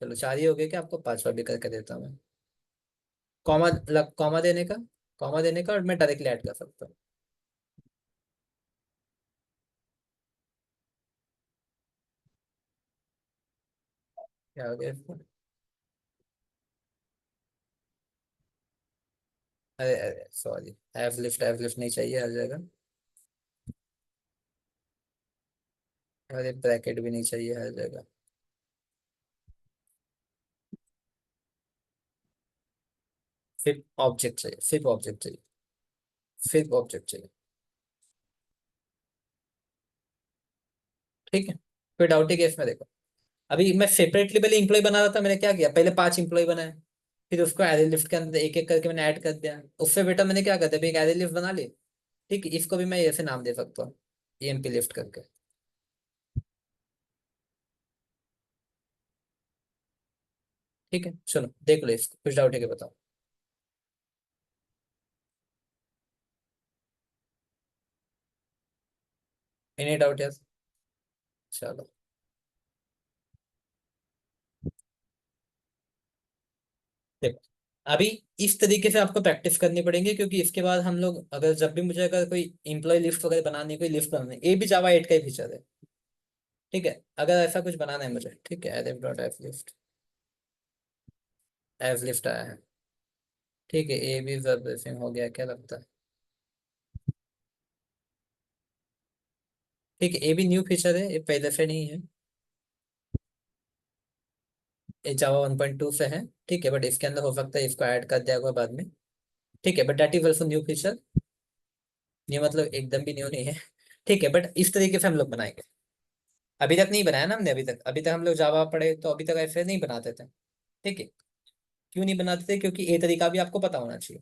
चलो, 4 ही हो गए, क्या आपको 5वां भी करके देता हूँ मैं, कॉमा कॉमा देने का, कॉमा देने का, और मैं डायरेक्टली ऐड कर सकता हूँ। क्या हो गया इसमें? अरे अरे सॉरी, एव लिफ्ट नहीं चाहिए हर जगह। अरे ब्रैकेट भी नहीं चाहिए हर जगह। सिर्फ ऑब्जेक्ट चाहिए, सिर्फ ऑब्जेक्ट चाहिए, सिर्फ ऑब्जेक्ट चाहिए। ठीक है, कोई डाउट है केस में? देखो, अभी मैं सेपरेटली पहले इंप्लॉय बना रहा था, मैंने क्या किया, पहले 5 इंप्लॉय बनाए, फिर उसको एरे लिफ्ट के अंदर एक एक करके मैंने ऐड कर दिया। उससे बेटा मैंने क्या कर दिया, अभी एक एरे लिफ्ट बना ली। ठीक है, इसको भी मैं ऐसे नाम दे सकता हूँ, ईएमपी लिफ्ट करके। ठीक है, चलो देख लो इसको, कुछ डाउट है क्या बताओ। एनी डाउट है? चलो, देखो, अभी इस तरीके से आपको प्रैक्टिस करनी पड़ेगी, क्योंकि इसके बाद हम लोग अगर जब भी मुझे अगर कोई इम्प्लॉय लिस्ट वगैरह बनानी है, कोई लिस्ट बनानी है, ये भी जावा 8 का ही फीचर है। ठीक है, अगर ऐसा कुछ बनाना है मुझे, ठीक है, F dot F list, F list आया है। ठीक है, ए भी वर्ब हो गया क्या लगता है? ठीक है, ये भी न्यू फीचर है, ये पहले से नहीं है, ये जावा 1.2 से है। ठीक है, बट इसके अंदर हो सकता है इसको ऐड कर दिया होगा बाद में। ठीक है, but that is also new feature. ये मतलब एकदम भी न्यू नहीं है। ठीक है, बट इस तरीके से हम लोग बनाएंगे। अभी तक नहीं बनाया ना हमने, अभी तक हम लोग जावा पढ़े तो अभी तक ऐसे नहीं बनाते थे। ठीक है, क्यों नहीं बनाते थे, क्योंकि ये तरीका भी आपको पता होना चाहिए।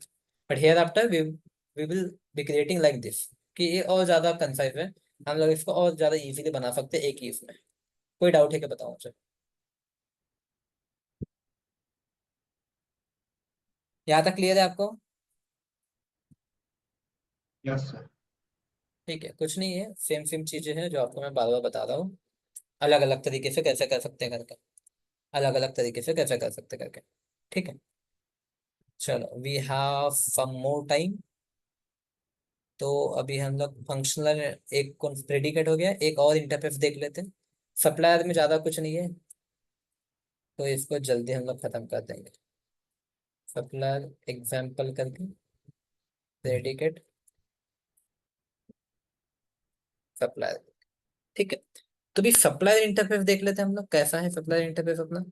But hereafter we will be creating like this, कि ये और ज्यादा कंसाइज है, हम लोग इसको और ज्यादा इजीली बना सकते हैं एक ही इसमें। कोई डाउट है क्या बताओ मुझे? यहाँ तक क्लियर है आपको? Yes sir. ठीक है, कुछ नहीं है, सेम सेम चीजें हैं जो आपको मैं बार बार बता रहा हूँ, अलग अलग तरीके से कैसे कर सकते हैं करके, अलग अलग तरीके से कैसे कर सकते हैं करके। ठीक है, चलो we have some more time. तो अभी हम लोग फंक्शनल, एक कौन प्रेडिकेट हो गया, एक और इंटरफेस देख लेते हैं। सप्लायर में ज्यादा कुछ नहीं है, तो इसको जल्दी हम लोग खत्म कर देंगे। सप्लायर एग्जाम्पल करके, प्रेडिकेट सप्लायर। ठीक है, तो भी सप्लायर इंटरफेस देख लेते हैं हम लोग, कैसा है सप्लायर इंटरफेस अपना।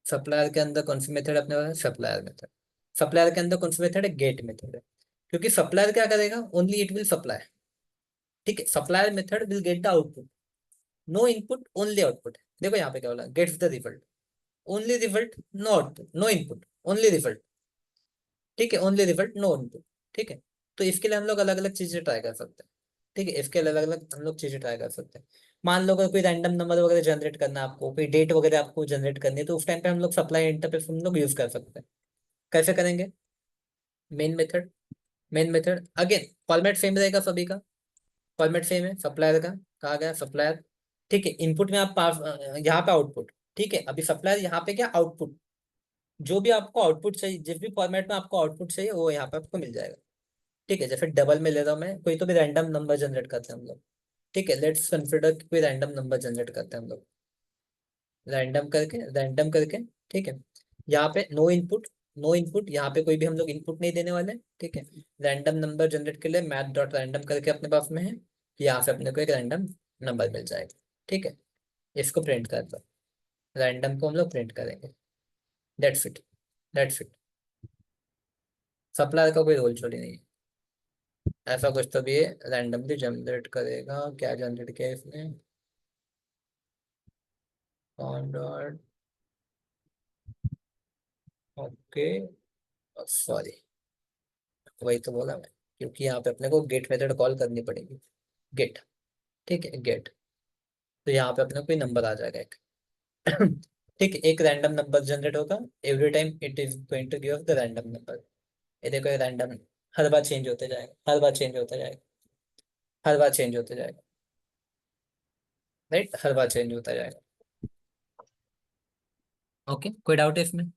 सप्लायर के अंदर कौन सी मेथड अपने पास है, सप्लायर मेथड। सप्लायर के अंदर कौन सी मेथड है, गेट मेथड है। क्योंकि सप्लायर क्या करेगा, ओनली इट विल सप्लाई। ठीक है, supplier method will get the output, no input only output. देखो यहाँ पे क्या बोला, gets the result, only result, no output, no input, only result. ठीक है, ओनली रिजल्ट नो इनपुट। ठीक है, तो इसके लिए हम लोग अलग अलग चीजें ट्राई कर सकते हैं। ठीक है, इसके अलग अलग हम लोग चीजें ट्राई कर सकते हैं। मान लो अगर कोई रैंडम नंबर वगैरह जनरेट करना है आपको, कोई डेट वगैरह आपको जनरेट करनी है, तो उस टाइम पे हम लोग सप्लाई इंटरफेस हम लोग यूज कर सकते हैं। कैसे करेंगे? Main method, main method again format same रहेगा सभी का, फॉर्मेट सेम है सप्लायर का। कहा गया सप्लायर। ठीक है, इनपुट में आप पास, यहाँ पे आउटपुट। ठीक है, अभी सप्लायर यहाँ पे क्या, आउटपुट, जो भी आपको आउटपुट चाहिए, जिस भी फॉर्मेट में आपको आउटपुट चाहिए वो यहाँ पे आपको मिल जाएगा। ठीक है, जैसे डबल में ले रहा हूँ मैं, कोई तो भी रैंडम नंबर जनरेट करते हैं हम लोग। ठीक है, लेट्स कंसिडर कोई रैंडम नंबर जनरेट करते हैं हम लोग, रैंडम करके। ठीक है, यहाँ पे नो इनपुट, नो इनपुट, यहाँ पे कोई भी हम लोग इनपुट नहीं देने वाले। ठीक है, रैंडम नंबर जनरेट के लिए मैथ डॉट रैंडम करके अपने पास में है, यहाँ से अपने को एक रैंडम नंबर मिल जाएगा। ठीक है, इसको प्रिंट कर दो, रैंडम को हम लोग प्रिंट करेंगे। That's it, that's it. Supplier का कोई रोल छोड़ी नहीं है, ऐसा कुछ तो भी है, रैंडमली जनरेट करेगा। क्या जनरेट किया इसने, डॉट, ओके, सॉरी, वही तो बोला मैं, क्योंकि यहाँ पे अपने को गेट मेथड कॉल करनी पड़ेगी, गेट। ठीक है, गेट, तो यहाँ पे अपने को कोई नंबर आ जाएगा एक। ठीक है, एक रैंडम नंबर जनरेट होगा, every time it is going to give the random number. ये देखो, ये रैंडम हर बार चेंज होते जाएगा, हर बार चेंज होता जाएगा, हर बार चेंज होते जाएगा, राइट, हर बार चेंज होता जाएगा। ओके, कोई डाउट है इसमें?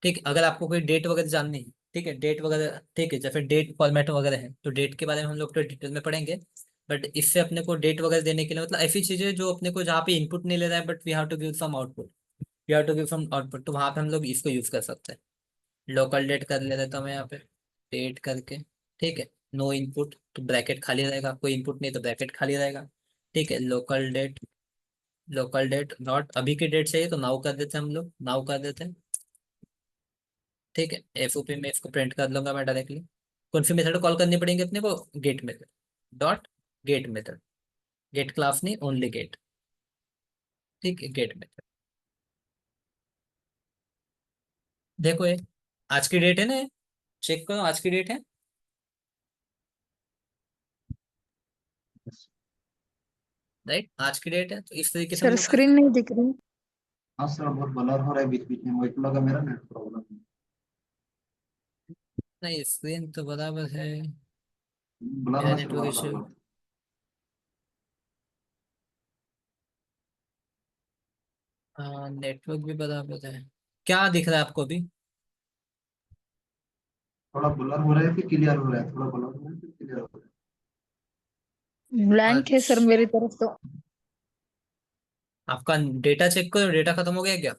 ठीक है, अगर आपको कोई डेट वगैरह जाननी है, ठीक है, डेट वगैरह, ठीक है, जैसे डेट फॉर्मेट वगैरह है, तो डेट के बारे में हम लोग तो डिटेल में पढ़ेंगे। बट इससे अपने को डेट वगैरह देने के लिए, मतलब ऐसी चीजें जो अपने को जहाँ पे इनपुट नहीं ले रहा है but we have to give some output, we have to give some output, तो वहां पे हम लोग इसको यूज कर सकते हैं। लोकल डेट कर ले देता हूँ मैं यहाँ पे, डेट करके, ठीक है। नो इनपुट तो ब्रैकेट खाली रहेगा, कोई इनपुट नहीं तो ब्रैकेट खाली रहेगा, ठीक है। Local date, local date not अभी की डेट चाहिए तो नाउ कर देते हैं, हम लोग नाउ कर देते हैं, ठीक है। एफओपी में इसको प्रिंट कर लूंगा मैं डायरेक्टली। कौन सी मेथड कॉल करनी पड़ेंगे अपने को? Get method, dot get method, get class नहीं ओनली गेट, ठीक है, गेट मेथड। देखो ये आज की डेट है ना, चेक करो आज की डेट है, राइट, आज की डेट है, तो इस तरीके से हम सर लोग कर स्क्रीन सकते नहीं दिख रही। हाँ सर, बहुत ब्लर हो रहा है बीच बीच में, मुझे लगा मेरा नेट प्रॉब्लम है। हैं। नहीं स्क्रीन तो बराबर है, ब्लर मेरा में से नेटवर्क बार बार इशू, बार। हाँ नेटवर्क भी बराबर है। क्या दिख रहा है आपको अभी? थोड़ा ब्लर हो रहा है फिर क्लियर हो रहा है, थोड़ा ब्लर हो रहा है फिर क्लियर हो रहा है। ब्लैंक है सर अच्छा, मेरी तरफ तो। आपका डेटा चेक करो, डेटा खत्म हो गया क्या?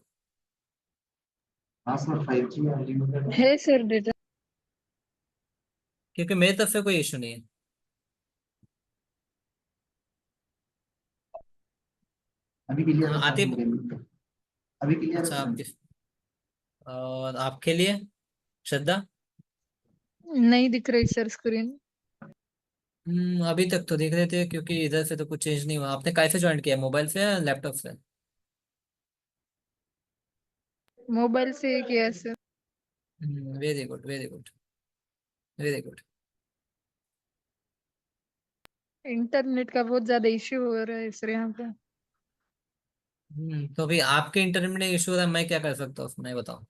हाँ सर, 5G अनलिमिटेड है। है सर डेटा। क्योंकि मेरी तरफ से कोई इशू नहीं है। अभी क्लियर हाँ है सर आतिफ, मेरे लिए। अभी क्लियर है अच्छा सर। आपके, और आपके लिए श्रद्धा? नहीं दिख रही सर स्क्रीन। अभी तक तो देख रहे थे, क्योंकि इधर से तो कुछ चेंज नहीं हुआ। आपने कैसे ज्वाइन किया, मोबाइल से या लैपटॉप से? मोबाइल से ही किया sir. Very good, very good, very good. Internet का बहुत ज्यादा इश्यू हो रहा है सर यहाँ पे। तो अभी आपके इंटरनेट में इशू हो रहा है, मैं क्या कर सकता हूँ उसमें बताओ।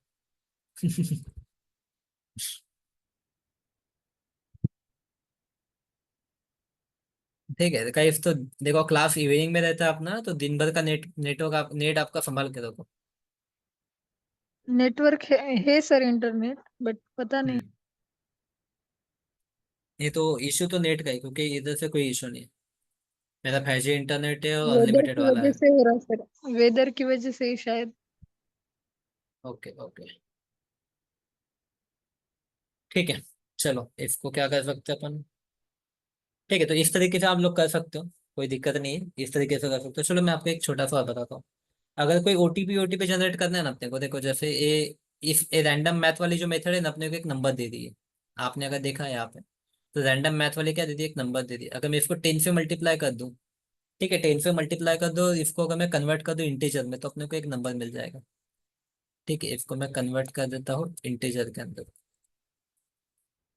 ठीक है, कई तो देखो क्लास इवनिंग में रहता है अपना, तो दिन भर का नेटवर्क आप नेट आपका संभाल के रखो। नेटवर्क है सर इंटरनेट, बट पता नहीं। हम्म ये तो इशू तो नेट का ही, क्योंकि इधर से कोई इशू नहीं है। मेरा 5G इंटरनेट है और वेदर अनलिमिटेड की वाला वजह है। से हो रहा है सर, वेदर की वजह से ही शायद। ओके ओके, ठीक है। चलो इसको क्या कर सकते हैं अपन, ठीक है। तो इस तरीके से आप लोग कर सकते हो, कोई दिक्कत नहीं है, इस तरीके से कर सकते हो। चलो मैं आपको एक छोटा सा और बताता हूँ। अगर कोई ओटीपी ओटीपी जनरेट करना है ना अपने को, देखो जैसे ये रैंडम मैथ वाली जो मेथड है ना, अपने को एक नंबर दे दी है। आपने अगर देखा है यहाँ पे, तो रैंडम मैथ वाले क्या दे दी, एक नंबर दे दी। अगर मैं इसको 10 से मल्टीप्लाई कर दूं, ठीक है, 10 से मल्टीप्लाई कर दो इसको, अगर मैं कन्वर्ट कर दूं इंटीजर में, तो अपने को एक नंबर मिल जाएगा। ठीक है, इसको मैं कन्वर्ट कर देता हूँ इंटीजर के अंदर।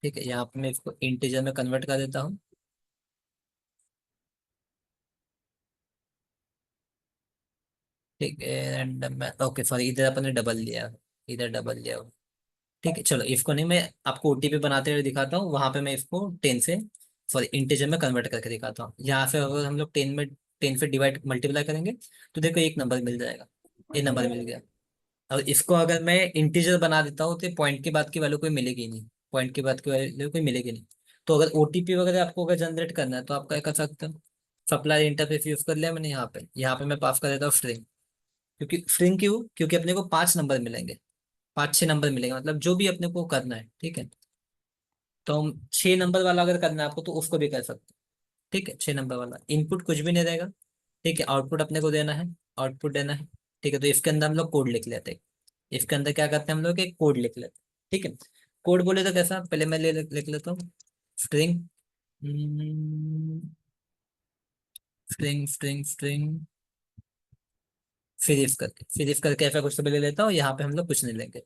ठीक है, यहाँ पे मैं इसको इंटीजर में कन्वर्ट कर देता हूँ। ठीक है, रैंडम मैथ, ओके सॉरी, इधर अपन ने डबल लिया, इधर डबल लिया। ठीक है, चलो इसको नहीं, मैं आपको ओटीपी बनाते हुए दिखाता हूँ, वहां पे मैं इसको 10 से, सॉरी इंटीजर में कन्वर्ट करके दिखाता हूँ। यहाँ से अगर हम लोग 10 से डिवाइड मल्टीप्लाई करेंगे, तो देखो एक नंबर मिल जाएगा, ये नंबर मिल गया। और इसको अगर मैं इंटीजर बना देता हूँ, तो पॉइंट के बाद की वैल्यू कोई मिलेगी नहीं, पॉइंट के बाद की वैल्यू कोई मिलेगी नहीं। तो अगर ओटीपी वगैरह आपको अगर जनरेट करना है, तो आप क्या कर सकते हो, सप्लाई इंटरफेस यूज कर लिया मैंने। यहाँ पे मैं पास कर देता हूँ स्ट्रिंग, क्योंकि स्ट्रिंग क्यों, क्योंकि अपने को 5 नंबर मिलेंगे, 5 6 नंबर मिलेंगे, मतलब जो भी अपने को करना है, ठीक है। तो हम 6 नंबर वाला अगर करना है आपको, तो उसको भी कर सकते हैं। ठीक है, 6 नंबर वाला इनपुट कुछ भी नहीं रहेगा, ठीक है। आउटपुट अपने को देना है, आउटपुट देना है, ठीक है। तो इसके अंदर हम लोग कोड लिख लेते हैं, इसके अंदर क्या करते हैं हम लोग, एक कोड लिख लेते हैं, ठीक है। कोड बोले तो कैसा, पहले मैं लिख लेता हूँ, स्ट्रिंग, स्ट्रिंग स्ट्रिंग स्ट्रिंग, फिर इफ करके ऐसा कुछ तो ले लेता हूँ। यहाँ पे हम लोग कुछ नहीं लेंगे,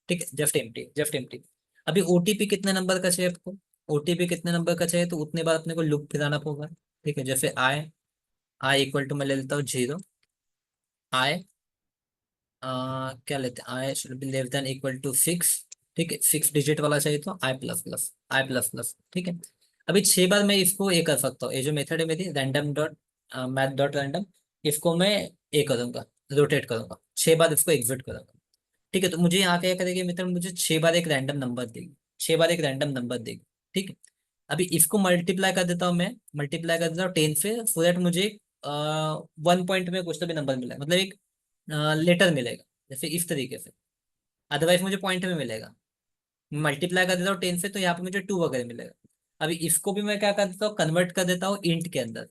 ठीक है, जस्ट एम्प्टी, जस्ट एम्प्टी। अभी ओटीपी कितने नंबर का चाहिए आपको, ओटीपी कितने नंबर का चाहिए, तो उतने बार अपने को लूप फिराना होगा। ठीक है, जैसे आई, आई इक्वल टू मैं ले लेता हूँ 0, आई क्या लेते हैं, I should be less than equal to 6, ठीक है। 6 डिजिट वाला चाहिए तो I plus plus, I plus plus, ठीक है। अभी 6 बार मैं इसको ए कर सकता हूँ, ये जो मेथड है मेरी random dot math dot random, इसको मैं ए करूंगा, रोटेट करूंगा, 6 बार इसको एग्जिट करूंगा। ठीक है, तो मुझे यहाँ क्या करेगी मेथड, मुझे 6 बार एक रैंडम नंबर देगी, 6 बार एक रैंडम नंबर देगी, ठीक है। अभी इसको मल्टीप्लाई कर देता हूँ, मैं मल्टीप्लाई कर देता हूँ 10 से, सो दैट मुझे 1 पॉइंट में कुछ तो भी नंबर मिलेगा, मतलब एक लेटर मिलेगा, जैसे इस तरीके से। अदरवाइज मुझे पॉइंट में मिलेगा। मल्टीप्लाई कर देता हूँ 10 से, तो यहाँ पे मुझे 2 वगैरह मिलेगा। अभी इसको भी मैं क्या कर देता हूँ, कन्वर्ट कर देता हूँ इंट के अंदर।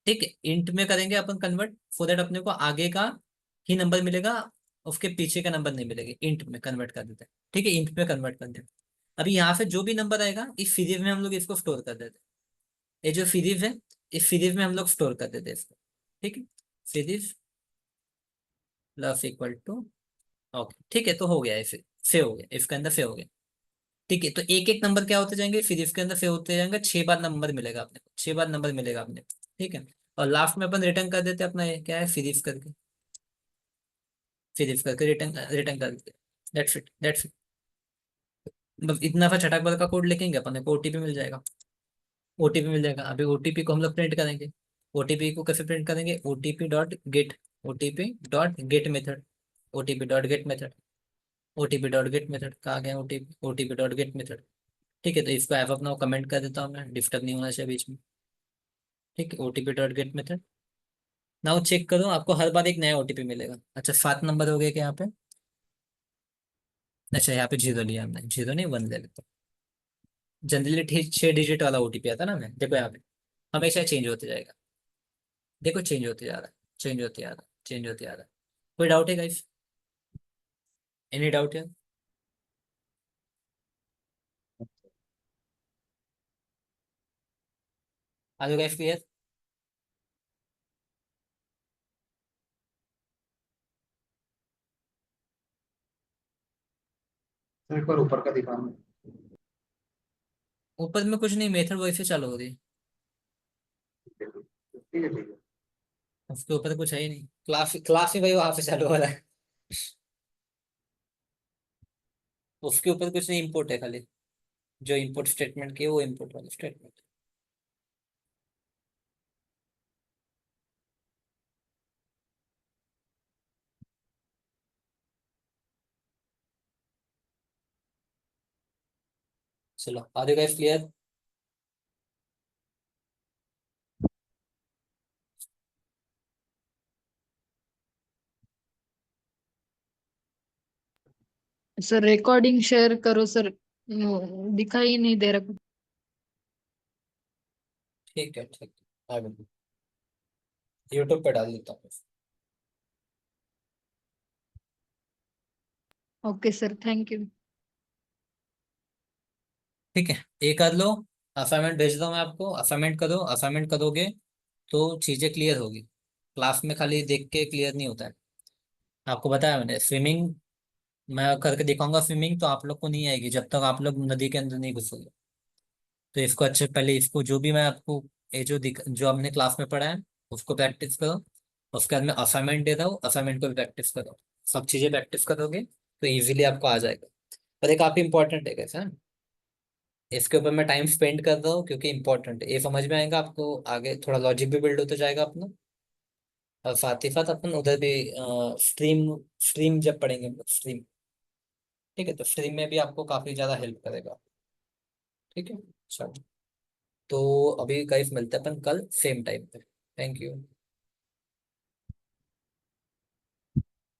ठीक है, इंट में करेंगे अपन कन्वर्ट, सो दैट अपने को आगे का ही नंबर मिलेगा, उसके पीछे का नंबर नहीं मिलेगा। इंट में कन्वर्ट कर देते हैं। ठीक है, इंट में कन्वर्ट कर देते हैं। अभी यहाँ से जो भी नंबर आएगा, इस सीरीज में हम लोग इसको स्टोर कर देते हैं। ये जो सीरीज है, इस सीरीज में हम लोग स्टोर कर देते हैं इसको। ठीक है, series plus equal to, okay ठीक है, तो हो गया, इसे सेव हो गया, इसके अंदर सेव हो गया। ठीक है, तो एक एक नंबर क्या होते जाएंगे, फिर इसके अंदर सेव होते जाएंगे, 6 बार नंबर मिलेगा आपने को, 6 बार नंबर मिलेगा आपने को। ठीक है, और लास्ट में अपन रिटर्न कर देते हैं अपना, ये क्या है, सीरीज करके, सीरीज करके रिटर्न रिटर्न कर देते। That's it, that's it. बस इतना सा छटाक का कोड लिखेंगे, अपन को ओटीपी मिल जाएगा। ओटीपी मिल जाएगा। अभी ओटीपी को हम लोग प्रिंट करेंगे। ओटीपी को कैसे प्रिंट करेंगे, OTP dot gate, OTP dot get method, OTP dot get method, OTP dot get method. कहाँ गया OTP, OTP dot get method. ठीक है, तो इसको ऐप अपना कमेंट कर देता हूँ मैं, डिस्टर्ब नहीं होना चाहिए बीच में। ठीक है, OTP dot get method. Now check करो, आपको हर बार एक नया ओटीपी मिलेगा। अच्छा, 7 नंबर हो गए क्या यहाँ पे? अच्छा, यहाँ पे 0 लिया हमने, 0 नहीं 1 ले लेते। जनरली ठीक 6 डिजिट वाला ओटीपी आता ना, मैं देखो यहाँ पे हमेशा चेंज होते जाएगा। देखो चेंज होते जा रहा है, चेंज होते जा रहा है, चेंज होते जा रहा है। कोई डाउट है गाइस? एनी डाउट है? Are you guys clear? Sir एक बार ऊपर का दिखाना। ऊपर में कुछ नहीं, मेथड वैसे चालू हो रही है। ठीक है ठीक है ठीक है। उसके ऊपर कुछ है ही नहीं, क्लास क्लास ही भाई वहां से चालू हो रहा है। उसके ऊपर कुछ नहीं, इम्पोर्ट है खाली, जो इम्पोर्ट स्टेटमेंट की है वो इम्पोर्ट वाला स्टेटमेंट। चलो, are you guys clear? Sir recording share करो सर, दिखाई नहीं दे रहा कुछ। ठीक है, ठीक है, आ गया। यूट्यूब पे डाल देता हूँ। Okay sir, thank you. ठीक है, ये कर लो। असाइनमेंट भेज दो मैं आपको, असाइनमेंट करो, असाइनमेंट करोगे तो चीजें क्लियर होगी। क्लास में खाली देख के क्लियर नहीं होता है। आपको बताया मैंने, स्विमिंग मैं करके दिखाऊंगा, स्विमिंग तो आप लोग को नहीं आएगी जब तक आप लोग नदी के अंदर नहीं घुसोगे। तो इसको अच्छे पहले, इसको जो भी मैं आपको ये जो हमने क्लास में पढ़ा है उसको प्रैक्टिस करो। उसके बाद में असाइनमेंट दे रहा हूँ, असाइनमेंट को भी प्रैक्टिस करो। सब चीजें प्रैक्टिस करोगे तो इजीली आपको आ जाएगा। पर ये काफी इंपॉर्टेंट है, कैसा है, इसके ऊपर मैं टाइम स्पेंड कर रहा हूँ क्योंकि इंपॉर्टेंट है, ये समझ में आएगा आपको, आगे थोड़ा लॉजिक भी बिल्ड होता जाएगा अपना। और साथ ही साथ अपन उधर भी स्ट्रीम स्ट्रीम जब पढ़ेंगे स्ट्रीम, ठीक है, तो स्ट्रीम में भी आपको काफी ज्यादा हेल्प करेगा। ठीक है, चलो, तो अभी गाइस मिलते हैं अपन कल सेम टाइम पे। Thank you.